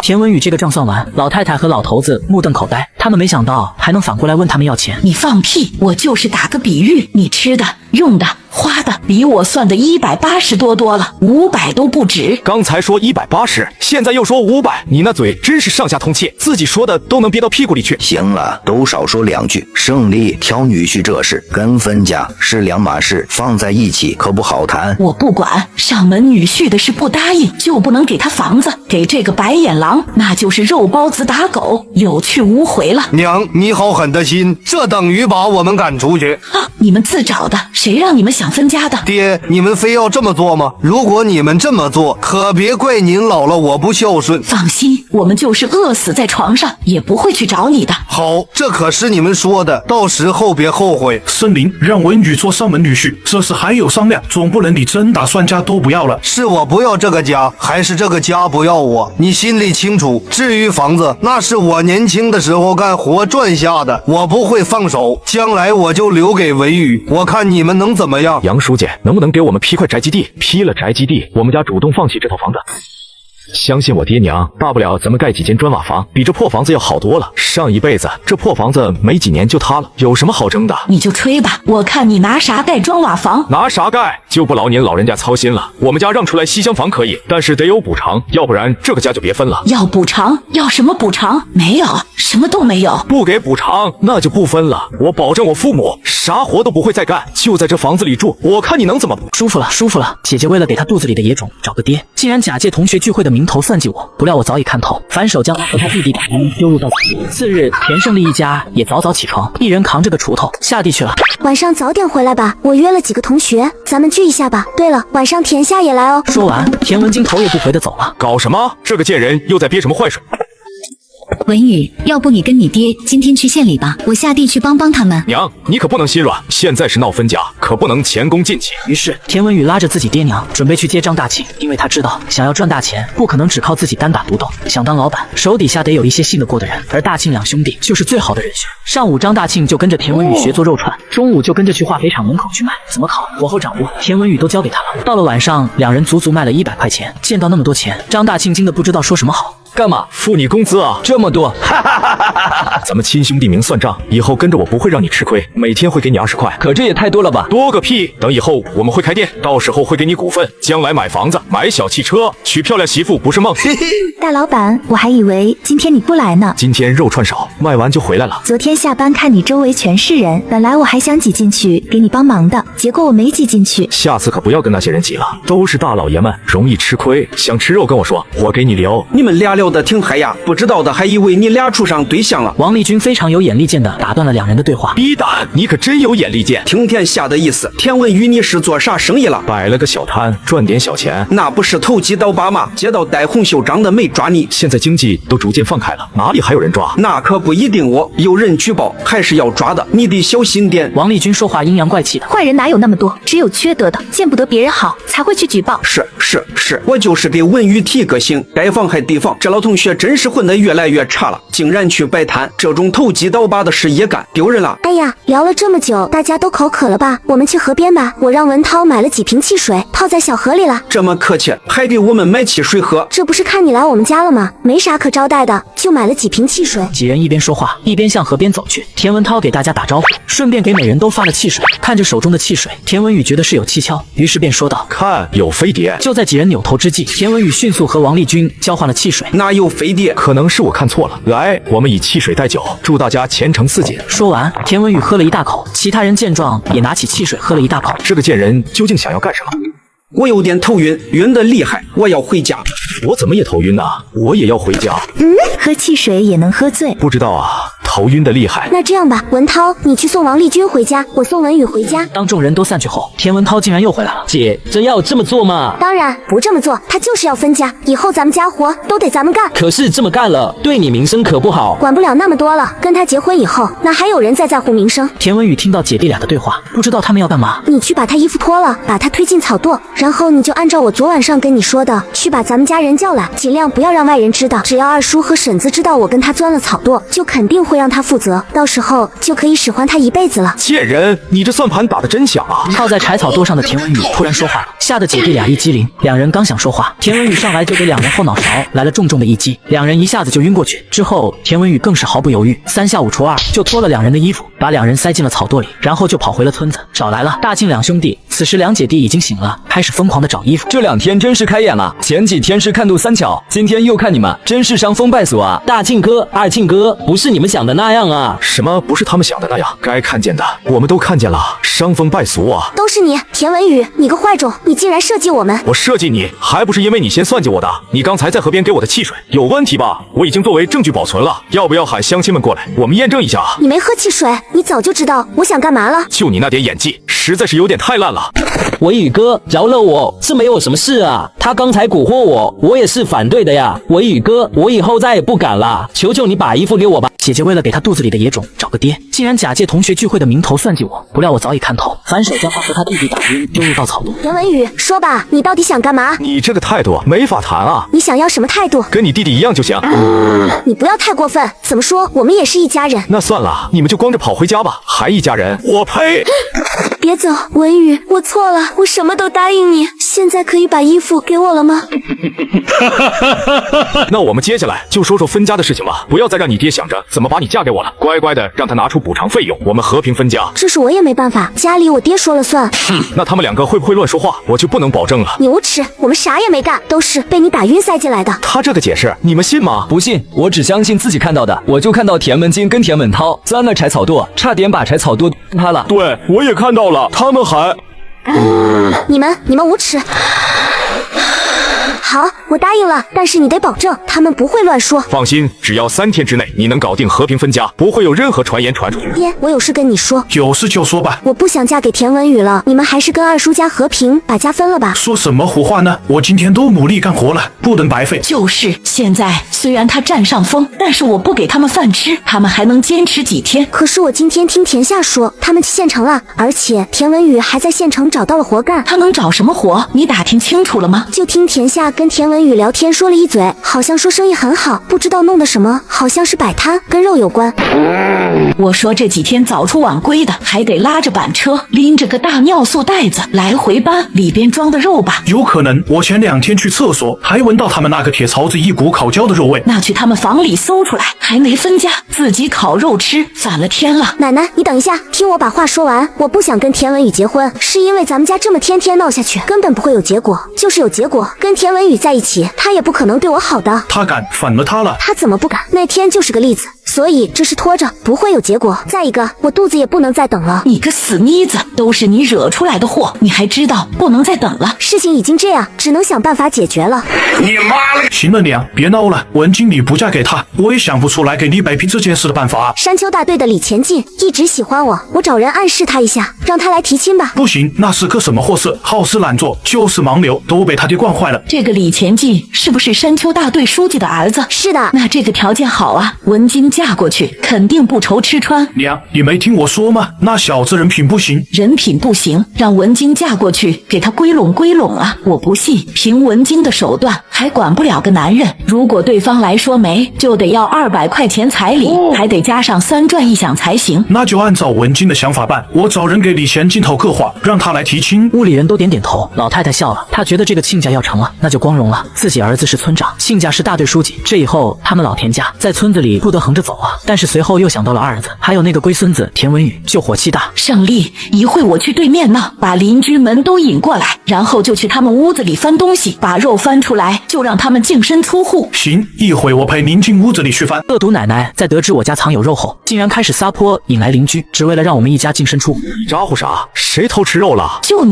田文宇这个账算完，老太太和老头子目瞪口呆，他们没想到还能反过来问他们要钱。你放屁！我就是打个比喻，你吃的、用的、花的比我算的180多了，500都不止。刚才说180，现在又说500，你那嘴真是上下通气，自己说的都能憋到屁股里去。行了，都少说2句。胜利挑女婿这事跟分家是2码事，放在一起可不好谈。我不管，上门女婿的事不答应就不能给他房子，给这个白眼狼那就是肉包子打狗，有去无回了。娘，你好狠的心，这等于把我们赶出去。你们自找的，谁让你们想分家的？爹，你们非要这么做吗？如果你们这么做，可别怪您老了我不孝顺。放心，我们就是饿死在床上也不会去找你的。好，这可是你们说的，到时候别后悔。森林让文宇做上门女婿，这事还有商量，总不能你真打算家都不要了。是我不要这个家，还是这个家不要我？你心里清楚。至于房子，那是我年轻的时候干活赚下的，我不会放手，将来我就留给文宇，我看你们能怎么样？杨书记，能不能给我们批块宅基地？批了宅基地，我们家主动放弃这套房子。相信我爹娘，大不了咱们盖几间砖瓦房，比这破房子要好多了。上一辈子这破房子没几年就塌了，有什么好争的？你就吹吧，我看你拿啥盖砖瓦房？拿啥盖？就不劳您老人家操心了。我们家让出来西厢房可以，但是得有补偿，要不然这个家就别分了。要补偿？要什么补偿？没有，什么都没有。不给补偿，那就不分了。我保证我父母啥活都不会再干，就在这房子里住。我看你能怎么补？舒服了，舒服了。姐姐为了给她肚子里的野种找个爹，竟然假借同学聚会的名头算计我。不料我早已看透，反手将他和他弟弟打晕，丢入到井里。次日，田胜利一家也早早起床，一人扛着个锄头下地去了。晚上早点回来吧，我约了几个同学，咱们聚一下吧。对了，晚上田夏也来哦。说完，田文金头也不回的走了。搞什么？这个贱人又在憋什么坏水？文宇，要不你跟你爹今天去县里吧，我下地去帮帮他们。娘，你可不能心软，现在是闹分家，可不能前功尽弃。于是田文宇拉着自己爹娘准备去接张大庆，因为他知道想要赚大钱，不可能只靠自己单打独斗，想当老板，手底下得有一些信得过的人，而大庆两兄弟就是最好的人选。上午张大庆就跟着田文宇学做肉串，中午就跟着去化肥厂门口去卖，怎么烤、火候掌握，田文宇都交给他了。到了晚上，两人足足卖了100块钱。见到那么多钱，张大庆惊得不知道说什么好。干嘛？付你工资啊！这么多，咱们亲兄弟明算账，以后跟着我不会让你吃亏，每天会给你20块。可这也太多了吧？多个屁！等以后我们会开店，到时候会给你股份，将来买房子、买小汽车、娶漂亮媳妇不是梦。大老板，我还以为今天你不来呢。今天肉串少，卖完就回来了。昨天下班看你周围全是人，本来我还想挤进去给你帮忙的，结果我没挤进去。下次可不要跟那些人挤了，都是大老爷们，容易吃亏。想吃肉跟我说，我给你留。你们俩聊得挺嗨呀。不知道的还以为你俩处上对象了。王立军非常有眼力见的打断了两人的对话。逼蛋，你可真有眼力见。听天下的意思，田文宇你是做啥生意了？摆了个小摊，赚点小钱。那不是投机倒把吗？接到戴红袖章的没抓你。现在经济都逐渐放开了，哪里还有人抓？那可不一定哦，有人举报还是要抓的，你得小心点。王立军说话阴阳怪气的。坏人哪有那么多？只有缺德的，见不得别人好才会去举报。是，我就是给文宇提个醒，该防还得防。这老同学真是混得越来越差了，竟然去摆摊，这种投机倒把的事也干，丢人了。哎呀，聊了这么久，大家都口渴了吧？我们去河边吧，我让文涛买了几瓶汽水，泡在小河里了。这么客气，还给我们买汽水喝？这不是看你来我们家了吗？没啥可招待的，就买了几瓶汽水。几人一边说话一边向河边走去，田文涛给大家打招呼，顺便给每人都发了汽水。看着手中的汽水，田文宇觉得是有蹊跷，于是便说道：看，有飞碟。就在几人扭头之际，田文宇迅速和王立军交换了汽水。哪有飞碟？可能是我看错了。来，我们以汽水代酒，祝大家前程似锦。说完，田文宇喝了一大口，其他人见状也拿起汽水喝了一大口。这个贱人究竟想要干什么？我有点头晕，晕得厉害，我要回家。我怎么也头晕呢？我也要回家。喝汽水也能喝醉？不知道啊，头晕的厉害。那这样吧，文涛，你去送王立军回家，我送文宇回家。当众人都散去后，田文涛竟然又回来了。姐，真要这么做吗？当然不这么做，他就是要分家，以后咱们家活都得咱们干。可是这么干了，对你名声可不好。管不了那么多了，跟他结婚以后，哪还有人在乎名声？田文宇听到姐弟俩的对话，不知道他们要干嘛。你去把他衣服脱了，把他推进草垛，然后你就按照我昨晚上跟你说的，去把咱们家人叫来，尽量不要让外人知道。只要二叔和婶子知道我跟他钻了草垛，就肯定会让他负责，到时候就可以使唤他一辈子了。贱人，你这算盘打得真响啊！靠在柴草垛上的田文宇突然说话了，吓得姐弟俩一激灵。两人刚想说话，田文宇上来就给两人后脑勺来了重重的一击，两人一下子就晕过去。之后田文宇更是毫不犹豫，3下5除2就脱了两人的衣服，把两人塞进了草垛里，然后就跑回了村子，找来了大庆两兄弟。此时两姐弟已经醒了，开始疯狂的找衣服。这2天真是开眼了，前几天是看杜三巧，今天又看你们，真是伤风败俗啊！大庆哥、二庆哥，不是你们想的那样啊！什么不是他们想的那样？该看见的我们都看见了，伤风败俗啊！都是你，田文宇，你个坏种，你竟然设计我们！我设计你，还不是因为你先算计我的？你刚才在河边给我的汽水有问题吧？我已经作为证据保存了，要不要喊乡亲们过来，我们验证一下？你没喝汽水，你早就知道我想干嘛了。就你那点演技，实在是有点太烂了。文宇哥，饶了我，这没有什么事啊。他刚才蛊惑我，我也是反对的呀。文宇哥，我以后再也不敢了，求求你把衣服给我吧。姐姐为了给她肚子里的野种找个爹，竟然假借同学聚会的名头算计我，不料我早已看透，反手将她和她弟弟打晕，丢入稻草垛。田文宇，说吧，你到底想干嘛？你这个态度没法谈啊！你想要什么态度？跟你弟弟一样就行。你不要太过分，怎么说，我们也是一家人。那算了，你们就光着跑回家吧，还一家人，我呸！别走，文宇，我错了，我什么都答应你，现在可以把衣服给我了吗？那我们接下来就说说分家的事情吧，不要再让你爹想着怎么把你嫁给我了，乖乖的让他拿出补偿费用，我们和平分家。这是我也没办法，家里我爹说了算。那他们两个会不会乱说话，我就不能保证了。你无耻，我们啥也没干，都是被你打晕塞进来的。他这个解释你们信吗？不信，我只相信自己看到的。我就看到田文金跟田文涛钻了柴草垛，差点把柴草垛塌了。对，我也看到了，他们还……你们无耻！好，我答应了，但是你得保证他们不会乱说。放心，只要3天之内你能搞定和平分家，不会有任何传言传出去。爹，我有事跟你说。有事就说吧。我不想嫁给田文宇了，你们还是跟二叔家和平把家分了吧。说什么胡话呢？我今天都努力干活了，不能白费。就是现在，虽然他占上风，但是我不给他们饭吃，他们还能坚持几天？可是我今天听田夏说，他们去县城了，而且田文宇还在县城找到了活干。他能找什么活？你打听清楚了吗？就听田夏跟田文宇聊天说了一嘴，好像说生意很好，不知道弄的什么，好像是摆摊，跟肉有关。我说这几天早出晚归的，还得拉着板车，拎着个大尿素袋子来回搬，里边装的肉吧？有可能，我前2天去厕所，还闻到他们那个铁槽子一股烤焦的肉味。那去他们房里搜出来，还没分家，自己烤肉吃，反了天了。奶奶，你等一下，听我把话说完。我不想跟田文宇结婚，是因为咱们家这么天天闹下去，根本不会有结果。就是有结果，跟田文宇在一起，他也不可能对我好的。他敢，反了他了。他怎么不敢？那天就是个例子。所以这是拖着，不会有结果。再一个，我肚子也不能再等了。你个死妮子，都是你惹出来的祸，你还知道不能再等了？事情已经这样，只能想办法解决了。你妈了！行了娘，别闹了。文经理不嫁给他，我也想不出来给你摆平这件事的办法。山丘大队的李前进一直喜欢我，我找人暗示他一下，让他来提亲吧。不行，那是个什么货色，好吃懒做，就是盲流，都被他爹惯坏了。这个李前进是不是山丘大队书记的儿子？是的。那这个条件好啊，文金嫁过去肯定不愁吃穿。娘，你没听我说吗？那小子人品不行。人品不行，让文金嫁过去给他归拢归拢啊！我不信，凭文金的手段还管不了个男人。如果对方来说媒，就得要200块钱彩礼，还得加上3转1响才行。那就按照文金的想法办，我找人给李前进套个话，让他来提亲。屋里人都点点头，老太太笑了，她觉得这个亲家要成了，那就光荣了。自己儿子是村长，亲家是大队书记，这以后他们老田家在村子里不得横着走啊。但是随后又想到了儿子，还有那个龟孙子田文宇，就火气大。胜利，一会我去对面闹，把邻居们都引过来，然后就去他们屋子里翻东西，把肉翻出来，就让他们净身出户。行，一会我陪您进屋子里去翻。恶毒奶奶在得知我家藏有肉后，竟然开始撒泼引来邻居，只为了让我们一家净身出户。你咋呼啥？谁偷吃肉了？就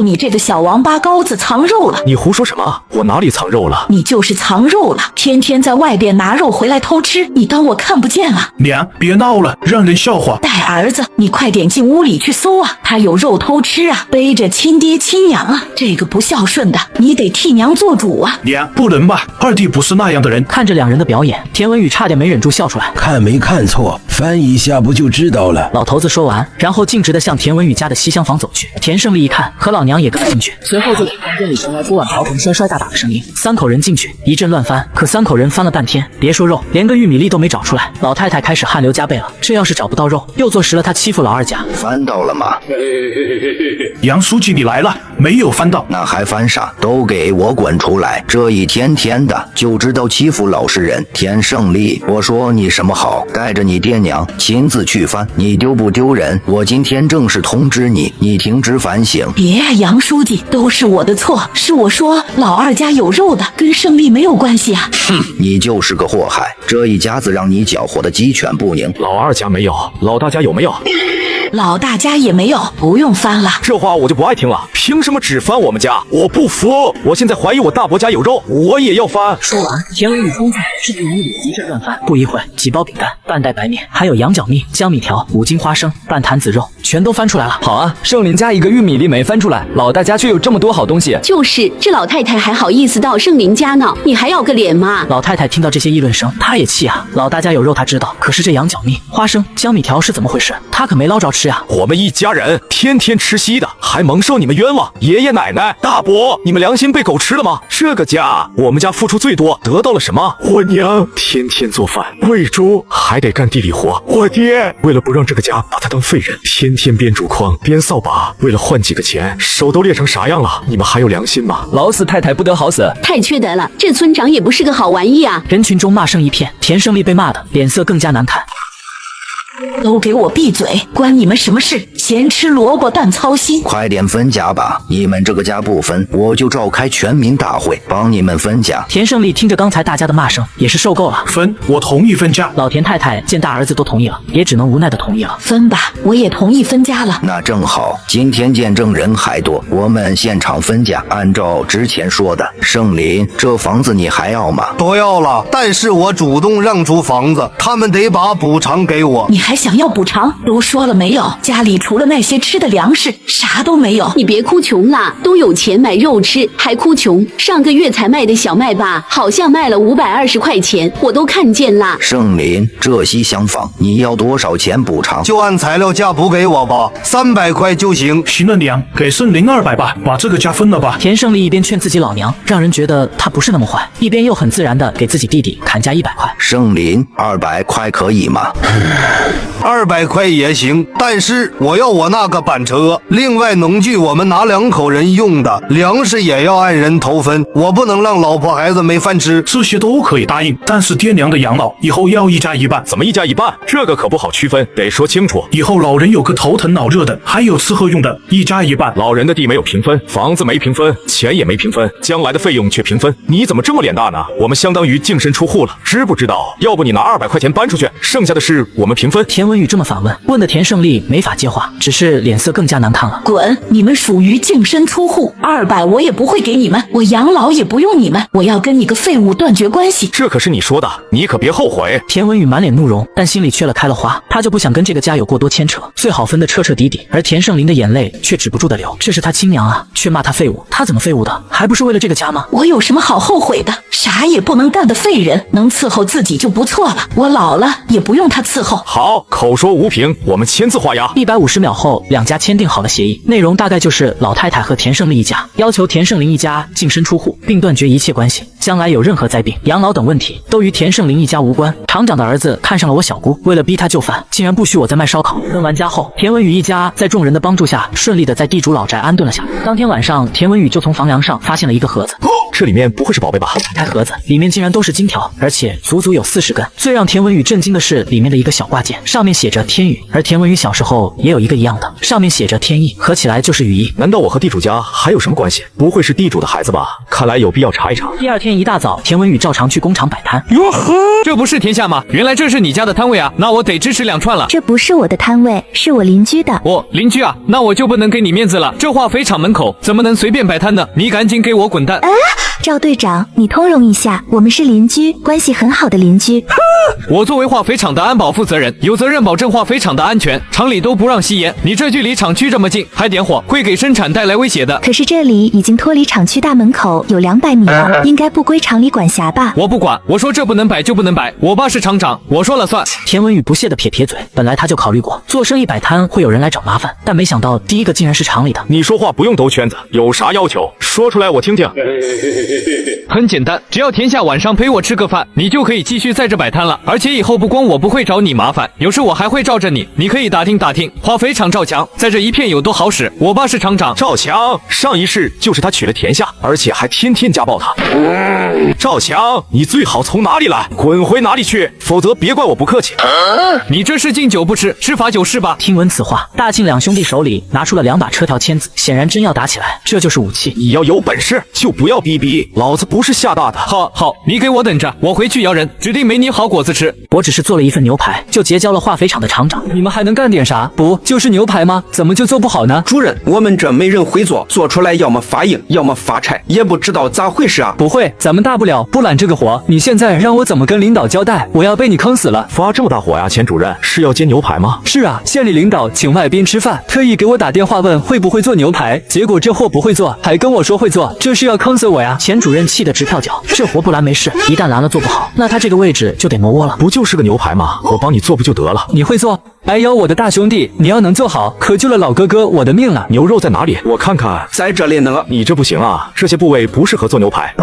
你这个小王八羔子藏肉了！你胡说什么？我哪里藏肉了？你就是藏肉了，天天在外边拿肉回来偷吃，你当我看不见啊？娘，别闹了，让人笑话。带儿子，你快点进屋里去搜啊！他有肉偷吃啊，背着亲爹亲娘啊，这个不孝顺的，你得替娘做主啊！娘，不能吧？二弟不是那样的人。看着2人的表演，田文宇差点没忍住笑出来。看没看错，翻一下不就知道了。老头子说完，然后径直地向田文宇家的西厢房走去。田胜利一看，和老娘也跟了进去，随后就听房间里传来锅碗瓢盆摔摔打打的声音。3口人进去，一阵乱翻，可3口人翻了半天，别说肉，连个玉米粒都没找出来。老太太开始汗流浃背了，这要是找不到肉，又坐实了她欺负老二家。翻到了吗？杨书记你来了。没有翻到，那还翻啥？都给我滚出来！这一天天的就知道欺负老实人。田胜利，我说你什么好？带着你爹娘亲自去翻，你丢不丢人？我今天正式通知你，你停职反省。别啊，杨书记，都是我的错，是我说老二家有肉的，跟胜利没有关系啊！哼，你就是个祸害，这一家子让你搅和的鸡犬不宁。老二家没有，老大家有没有？老大家也没有，不用翻了。这话我就不爱听了，凭什么只翻我们家？我不服！我现在怀疑我大伯家有肉，我也要翻。说完，田文宇冲进至于屋里一阵乱翻，不一会几包饼干、半袋白面，还有羊角蜜、江米条、5斤花生、半坛子肉，全都翻出来了。好啊，盛林家一个玉米粒没翻出来，老大家却有这么多好东西。就是这老太太还好意思到盛林家闹，你还要个脸吗？老太太听到这些议论声，她也气啊。老大家有肉她知道，可是这羊角蜜、花生、江米条是怎么回事？她可没捞着吃啊。我们一家人天天吃稀的，还蒙受你们冤枉。爷爷奶奶、大伯，你们良心被狗吃了吗？这个家我们家付出最多，得到了什么？我娘天天做饭喂猪，还得干地里活。我爹为了不让这个家把他当废人，天天编竹筐编扫把，为了换几个钱，手都裂成啥样了？你们还有良心吗？老死太太不得好死，太缺德了！这村长也不是个好玩意啊！人群中骂声一片，田胜利被骂的脸色更加难看。都给我闭嘴！关你们什么事？咸吃萝卜淡操心。快点分家吧！你们这个家不分，我就召开全民大会，帮你们分家。田胜利听着刚才大家的骂声，也是受够了。分，我同意分家。老田太太见大儿子都同意了，也只能无奈的同意了。分吧，我也同意分家了。那正好，今天见证人还多，我们现场分家，按照之前说的，圣林，这房子你还要吗？都要了，但是我主动让出房子，他们得把补偿给我。你还想要补偿？都说了没有？家里除了那些吃的粮食，啥都没有。你别哭穷啦，都有钱买肉吃，还哭穷？上个月才卖的小麦吧，好像卖了520块钱，我都看见啦。圣林，这些厢房你要多少钱补偿？就按材料价补给我吧，300块就行。行了娘，给圣林200吧，把这个家分了吧。田胜利一边劝自己老娘，让人觉得他不是那么坏，一边又很自然的给自己弟弟砍价100块。圣林，200块可以吗？200块也行，但是我要我那个板车，另外农具我们拿2口人用的，粮食也要按人头分，我不能让老婆孩子没饭吃。这些都可以答应，但是爹娘的养老以后要1家1半。怎么1家1半？这个可不好区分，得说清楚。以后老人有个头疼脑热的，还有吃喝用的，1家1半。老人的地没有平分，房子没平分，钱也没平分，将来的费用却平分。你怎么这么脸大呢？我们相当于净身出户了，知不知道？要不你拿200块钱搬出去，剩下的事我们平分。田文宇这么反问，问的田胜利没法接话，只是脸色更加难看了。滚！你们属于净身出户，200我也不会给你们，我养老也不用你们，我要跟你个废物断绝关系。这可是你说的，你可别后悔。田文宇满脸怒容，但心里却了开了花，他就不想跟这个家有过多牵扯，最好分得彻彻底底。而田胜林的眼泪却止不住的流，这是他亲娘啊，却骂他废物，他怎么废物的？还不是为了这个家吗？我有什么好后悔的？啥也不能干的废人，能伺候自己就不错了。我老了也不用他伺候。好，口说无凭，我们签字画押。150秒后，两家签订好了协议，内容大概就是老太太和田胜利一家要求田胜林一家净身出户，并断绝一切关系，将来有任何灾病、养老等问题，都与田胜林一家无关。厂长的儿子看上了我小姑，为了逼他就范，竟然不许我再卖烧烤。分完家后，田文宇一家在众人的帮助下，顺利的在地主老宅安顿了下来。当天晚上，田文宇就从房梁上发现了一个盒子。这里面不会是宝贝吧？开盒子，里面竟然都是金条，而且足足有40根。最让田文宇震惊的是里面的一个小挂件，上面写着天宇，而田文宇小时候也有一个一样的，上面写着天意，合起来就是羽翼。难道我和地主家还有什么关系？不会是地主的孩子吧？看来有必要查一查。第二天一大早，田文宇照常去工厂摆摊。哟呵，这不是天下吗？原来这是你家的摊位啊，那我得支持2串了。这不是我的摊位，是我邻居的。哦，邻居啊，那我就不能给你面子了。这化肥厂门口怎么能随便摆摊呢？你赶紧给我滚蛋！赵队长，你通融一下，我们是邻居，关系很好的邻居。我作为化肥厂的安保负责人，有责任保证化肥厂的安全，厂里都不让吸烟，你这距离厂区这么近还点火，会给生产带来威胁的。可是这里已经脱离厂区大门口有200米了，应该不归厂里管辖吧？我不管，我说这不能摆就不能摆，我爸是厂长，我说了算。田文宇不屑地撇撇嘴，本来他就考虑过做生意摆摊会有人来找麻烦，但没想到第一个竟然是厂里的。你说话不用兜圈子，有啥要求说出来我听听。很简单，只要田下晚上陪我吃个饭，你就可以继续在这摆摊了。而且以后不光我不会找你麻烦，有时我还会罩着你。你可以打听打听，化肥厂赵强在这一片有多好使。我爸是厂长。赵强上一世就是他娶了田下，而且还天天家暴他。赵强，你最好从哪里来，滚回哪里去，否则别怪我不客气。你这是敬酒不吃吃罚酒是吧？听闻此话，大庆两兄弟手里拿出了2把车条签子，显然真要打起来，这就是武器。你要有本事就不要逼逼，老子不是吓大的。好，你给我等着，我回去摇人，指定没你好果子吃。我只是做了一份牛排，就结交了化肥厂的厂长。你们还能干点啥？不就是牛排吗？怎么就做不好呢？主任，我们这没人会做，做出来要么发硬，要么发柴，也不知道咋回事啊。不会，咱们大不了不揽这个活。你现在让我怎么跟领导交代？我要被你坑死了。发这么大火呀，钱主任是要煎牛排吗？是啊，县里领导请外宾吃饭，特意给我打电话问会不会做牛排，结果这货不会做，还跟我说会做，这是要坑死我呀！钱主任气得直跳脚，这活不拦没事，一旦拦了做不好，那他这个位置就得挪窝了。不就是个牛排吗？我帮你做不就得了？你会做？哎呦，我的大兄弟，你要能做好，可救了老哥哥我的命了。牛肉在哪里？我看看，在这里呢。你这不行啊，这些部位不适合做牛排。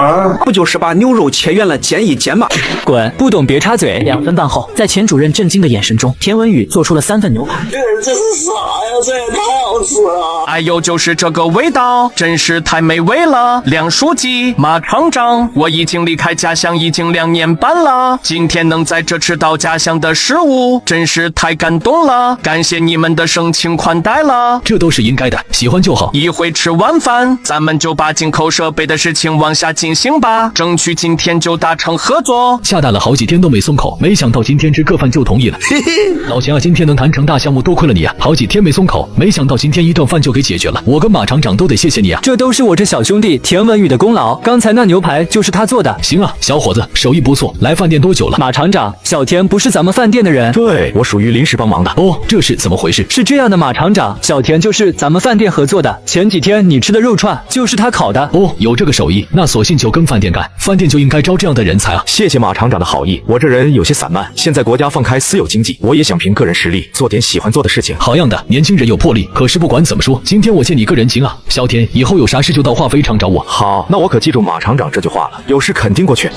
不就是把牛肉切圆了煎一煎吗？滚，不懂别插嘴。2分半后，在钱主任震惊的眼神中，田文宇做出了3份牛排。这是啥呀？这也太好吃了！哎呦，就是这个味道，真是太美味了。梁书记、马厂长，我已经离开家乡已经2年半了，今天能在这吃到家乡的食物，真是太感动动了，感谢你们的盛情宽待了。这都是应该的，喜欢就好。一会吃完饭，咱们就把进口设备的事情往下进行吧，争取今天就达成合作。下蛋了好几天都没松口，没想到今天吃个饭就同意了。嘿嘿，老钱啊，今天能谈成大项目，多亏了你啊！好几天没松口，没想到今天一顿饭就给解决了，我跟马厂长都得谢谢你啊！这都是我这小兄弟田文宇的功劳，刚才那牛排就是他做的。行啊，小伙子手艺不错，来饭店多久了？马厂长，小田不是咱们饭店的人。对，我属于临时帮忙的。哦，这是怎么回事？是这样的，马厂长，小田就是咱们饭店合作的，前几天你吃的肉串就是他烤的。哦，有这个手艺，那索性就跟饭店干，饭店就应该招这样的人才啊！谢谢马厂长的好意，我这人有些散漫，现在国家放开私有经济，我也想凭个人实力做点喜欢做的事情。好样的，年轻人有魄力。可是不管怎么说，今天我欠你个人情啊，小田，以后有啥事就到化肥厂找我。好，那我可记住马厂长这句话了，有事肯定过去。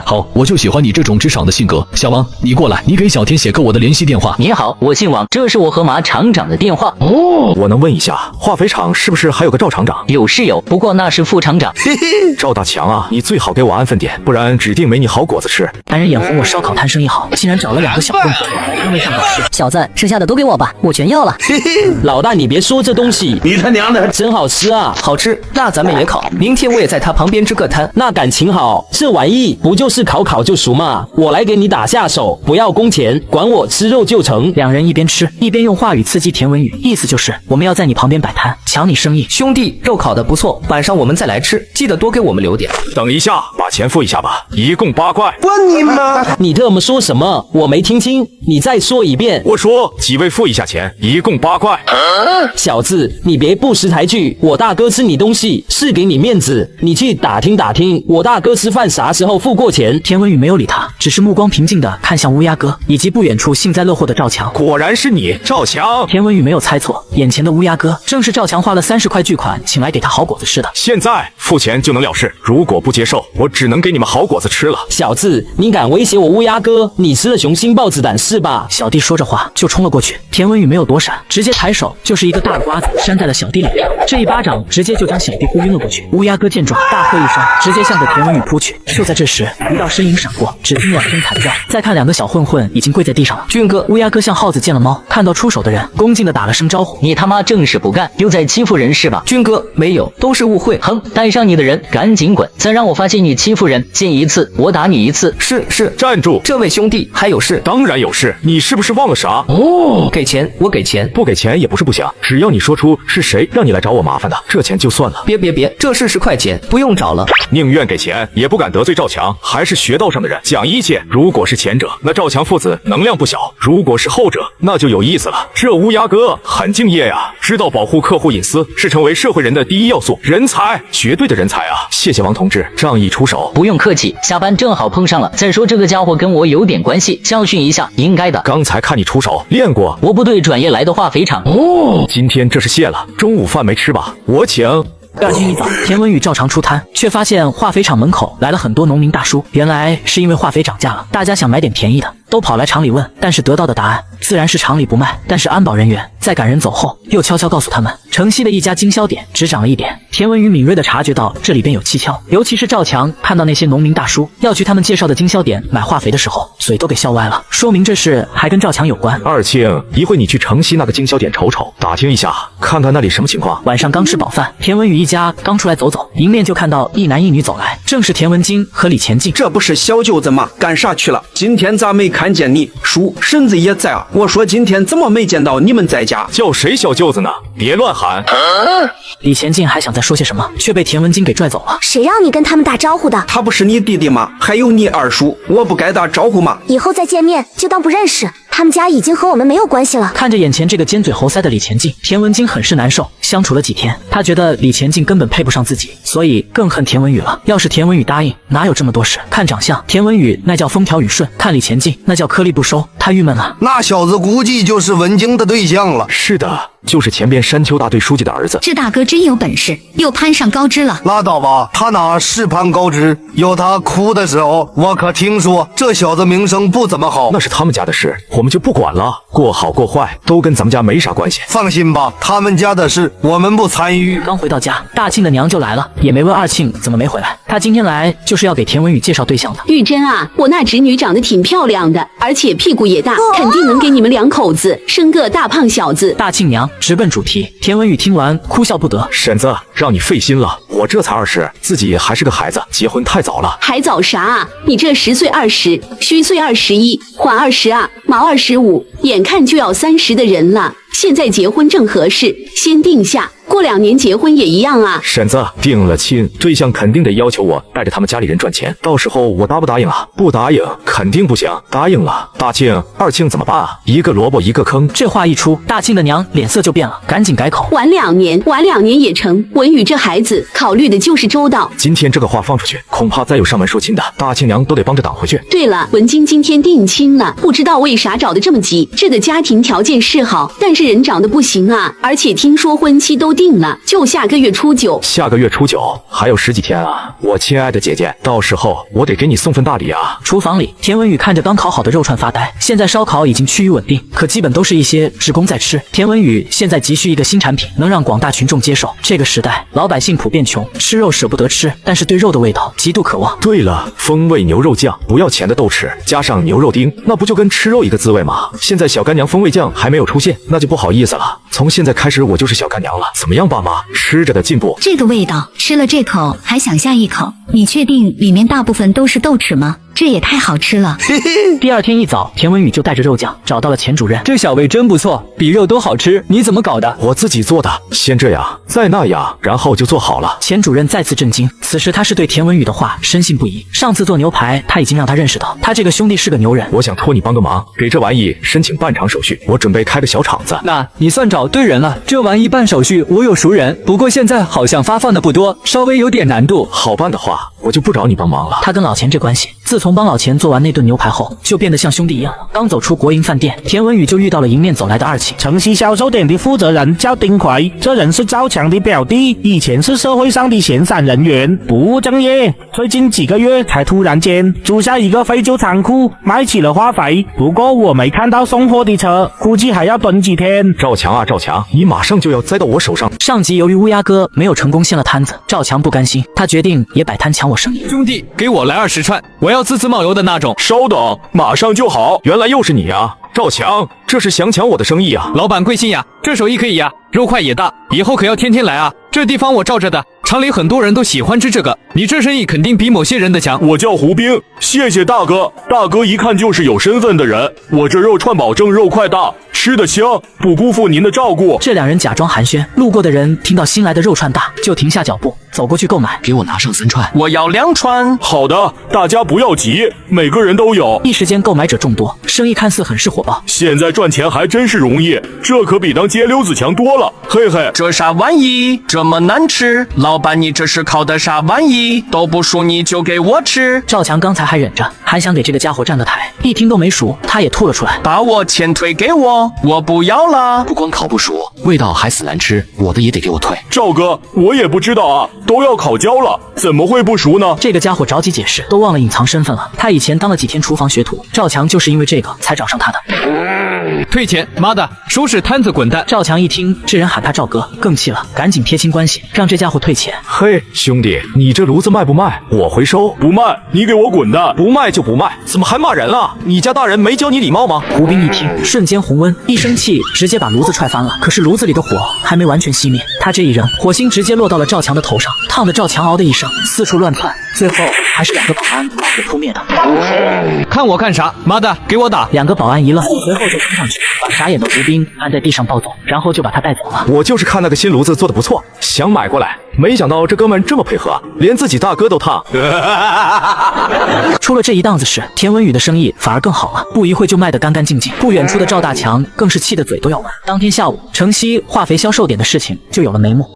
好，我就喜欢你这种直爽的性格。小王，你过来，你给小田写个我的联系电话。你好，我姓王，这是我和马厂长的电话。哦，我能问一下，化肥厂是不是还有个赵厂长？有是有，不过那是副厂长。嘿嘿，赵大强啊，你最好给我安分点，不然指定没你好果子吃。男人眼红我烧烤摊生意好，竟然找了2个小混混来安慰上搞事。小子，剩下的都给我吧，我全要了。嘿嘿，老大你别说这东西，你他娘的真好吃啊！好吃，那咱们也烤，明天我也在他旁边支个摊。那感情好，这玩意不就是烤烤就熟嘛？我来给你打下手，不要工钱，管我吃肉就成。两人一边吃一边用话语刺激田文宇，意思就是我们要在你旁边摆摊，抢你生意。兄弟，肉烤的不错，晚上我们再来吃，记得多给我们留点。等一下，把钱付一下吧，一共8块。问你妈！你这么说什么？我没听清，你再说一遍。我说几位付一下钱，一共8块。小子，你别不识抬举，我大哥吃你东西是给你面子，你去打听打听，我大哥吃饭啥时候付过钱？田文宇没有理他，只是目光平静地看向乌鸦哥以及不远处幸灾乐祸的赵强。果然是你，赵强。田文宇没有猜错，眼前的乌鸦哥正是赵强花了30块巨款请来给他好果子吃的。现在付钱就能了事，如果不接受，我只能给你们好果子吃了。小子，你敢威胁我乌鸦哥？你吃了雄心豹子胆是吧？小弟说着话就冲了过去，田文宇没有躲闪，直接抬手就是一个大瓜子扇在了小弟脸上，这一巴掌直接就将小弟呼晕了过去。乌鸦哥见状大喝一声，直接向着田文宇扑去。就在这时，一道身影闪过，只听2声惨叫，再看2个小混混已经跪在地上了。俊哥，乌鸦哥像耗子见了猫，看到出手的人，恭敬地打了声招呼。你他妈正事不干，又在欺负人是吧？俊哥，没有，都是误会。哼，带上你的人赶紧滚，再让我发现你欺负人，见一次我打你一次。是，站住！这位兄弟还有事？当然有事，你是不是忘了啥？哦，给钱，我给钱，不给钱也不是不行，只要你说出是谁让你来找我麻烦的，这钱就算了。别，这是10块钱，不用找了。宁愿给钱，也不敢得罪赵强，还是学道上的人，讲义气。如果是前者，那赵强父子能量不小；如果是后者，那就有意思了。这乌鸦哥很敬业呀，知道保护客户隐私是成为社会人的第一要素，人才，绝对的人才啊！谢谢王同志仗义出手。不用客气，下班正好碰上了。再说这个家伙跟我有点关系，教训一下应该的。刚才看你出手练过，我部队转业来的化肥厂。哦，今天这是谢了，中午饭没吃吧？我请。第二天一早，田文宇照常出摊，却发现化肥厂门口来了很多农民大叔。原来是因为化肥涨价了，大家想买点便宜的，都跑来厂里问，但是得到的答案自然是厂里不卖。但是安保人员在赶人走后，又悄悄告诉他们，城西的一家经销点只涨了1点。田文宇敏锐地察觉到这里边有蹊跷，尤其是赵强看到那些农民大叔要去他们介绍的经销点买化肥的时候，嘴都给笑歪了，说明这事还跟赵强有关。二庆，一会你去城西那个经销点瞅瞅，打听一下，看看那里什么情况。晚上刚吃饱饭，田文宇一家刚出来走走，迎面就看到一男一女走来，正是田文金和李前进。这不是小舅子吗？干啥去了？今天咋没看见你？叔，婶子也在啊。我说今天怎么没见到你们在家？叫谁小舅子呢？别乱喊！李前进还想再说些什么，却被田文金给拽走了。谁让你跟他们打招呼的？他不是你弟弟吗？还有你二叔，我不该打招呼吗？以后再见面就当不认识。他们家已经和我们没有关系了。看着眼前这个尖嘴猴腮的李前进，田文金很是难受。相处了几天，他觉得李前进根本配不上自己，所以更恨田文宇了。要是田文宇答应，哪有这么多事？看长相，田文宇那叫风调雨顺；看李前进，那叫颗粒不收。他郁闷了。那小子估计就是文京的对象了。是的，就是前边山丘大队书记的儿子。这大哥真有本事，又攀上高枝了。拉倒吧，他哪是攀高枝？有他哭的时候，我可听说这小子名声不怎么好。那是他们家的事，我们就不管了。过好过坏都跟咱们家没啥关系。放心吧，他们家的事我们不参与。刚回到家，大庆的娘就来了，也没问二庆怎么没回来。他今天来就是要给田文宇介绍对象的。玉珍啊，我那侄女长得挺漂亮的，而且屁股也大，肯定能给你们两口子生个大胖小子。大庆娘直奔主题，田文宇听完哭笑不得。婶子，让你费心了，我这才20，自己还是个孩子，结婚太早了。还早啥啊？你这10岁20，虚岁21，缓20啊，毛25，眼看就要30的人了。现在结婚正合适，先定下，过2年结婚也一样啊。婶子，定了亲，对象肯定得要求我带着他们家里人赚钱，到时候我答不答应啊？不答应肯定不行，答应了，大庆、二庆怎么办啊？一个萝卜一个坑。这话一出，大庆的娘脸色就变了，赶紧改口。晚2年，晚2年也成。文宇这孩子考虑的就是周到。今天这个话放出去，恐怕再有上门说亲的，大庆娘都得帮着挡回去。对了，文晶今天定亲了，不知道为啥找得这么急。这个家庭条件是好，但是人长得不行啊，而且听说婚期都定了，就下个月初9。下个月初9还有10几天啊！我亲爱的姐姐，到时候我得给你送份大礼啊！厨房里，田文宇看着刚烤好的肉串发呆。现在烧烤已经趋于稳定，可基本都是一些职工在吃。田文宇现在急需一个新产品，能让广大群众接受。这个时代，老百姓普遍穷，吃肉舍不得吃，但是对肉的味道极度渴望。对了，风味牛肉酱，不要钱的都吃，加上牛肉丁，那不就跟吃肉一个滋味吗？现在小干娘风味酱还没有出现，那就不好意思了。从现在开始，我就是小干娘了。怎么样，爸妈？吃着的进步。这个味道，吃了这口还想下一口。你确定里面大部分都是豆豉吗？这也太好吃了。第二天一早，田文宇就带着肉酱找到了钱主任。这小味真不错，比肉都好吃。你怎么搞的？我自己做的，先这样，再那样，然后就做好了。钱主任再次震惊，此时他是对田文宇的话深信不疑。上次做牛排，他已经让他认识到，他这个兄弟是个牛人。我想托你帮个忙，给这玩意申请办厂手续，我准备开个小厂子。那你算找对人了，这玩意办手续我有熟人，不过现在好像发放的不多，稍微有点难度。好办的话，我就不找你帮忙了。他跟老钱这关系，自从帮老钱做完那顿牛排后，就变得像兄弟一样了。刚走出国营饭店，田文宇就遇到了迎面走来的二庆。城西销售点的负责人叫丁奎，这人是赵强的表弟，以前是社会上的闲散人员，不务正业，最近几个月才突然间租下一个废旧仓库，卖起了化肥。不过我没看到送货的车，估计还要蹲几天。赵强啊，赵强，你马上就要栽到我手上。上集由于乌鸦哥没有成功掀了摊子，赵强不甘心，他决定也摆摊抢我生意。兄弟，给我来20串，我要滋滋冒油的那种。稍等，马上就好。原来又是你啊，赵强，这是想抢我的生意啊！老板贵姓呀？这手艺可以呀，肉块也大，以后可要天天来啊！这地方我罩着的，厂里很多人都喜欢吃这个，你这生意肯定比某些人的强。我叫胡兵，谢谢大哥，大哥一看就是有身份的人。我这肉串保证肉块大，吃得香，不辜负您的照顾。这两人假装寒暄，路过的人听到新来的肉串大，就停下脚步，走过去购买。给我拿上3串，我要2串。好的，大家不要急，每个人都有。一时间购买者众多，生意看似很是火爆。现在赚钱还真是容易，这可比当街溜子强多了，嘿嘿。这啥玩意这么难吃？老板，你这是烤的啥玩意？都不熟你就给我吃。赵强刚才还忍着，还想给这个家伙站个台，一听都没熟，他也吐了出来。把我钱退给我，我不要了。不光烤不熟，味道还死难吃，我的也得给我退。赵哥，我也不知道啊，都要烤焦了，怎么会不熟呢？这个家伙着急解释，都忘了隐藏身份了。他以前当了几天厨房学徒，赵强就是因为这个才找上他的。退钱！妈的，收拾摊子滚蛋！赵强一听这人喊他赵哥，更气了，赶紧撇清关系，让这家伙退钱。嘿，兄弟，你这炉子卖不卖？我回收。不卖，你给我滚蛋！不卖就不卖，怎么还骂人了？你家大人没教你礼貌吗？胡兵一听，瞬间红温，一生气直接把炉子踹翻了。可是炉子里的火还没完全熄灭，他这一扔，火星直接落到了赵强的头上，烫得赵强嗷的一声，四处乱窜，最后还是2个保安把火扑灭的。看我干啥？妈的，给我打！2个保安一愣，随后就冲上去，把傻眼的胡兵按在地上抱走，然后就把他带走了。我就是看那个新炉子做的不错，想买过来，没想到这哥们这么配合，连自己大哥都烫。出了这一档子事，田文宇的生意反而更好了，不一会就卖得干干净净。不远处的赵大强更是气得嘴都要完。当天下午，城西化肥销售点的事情就有了眉目。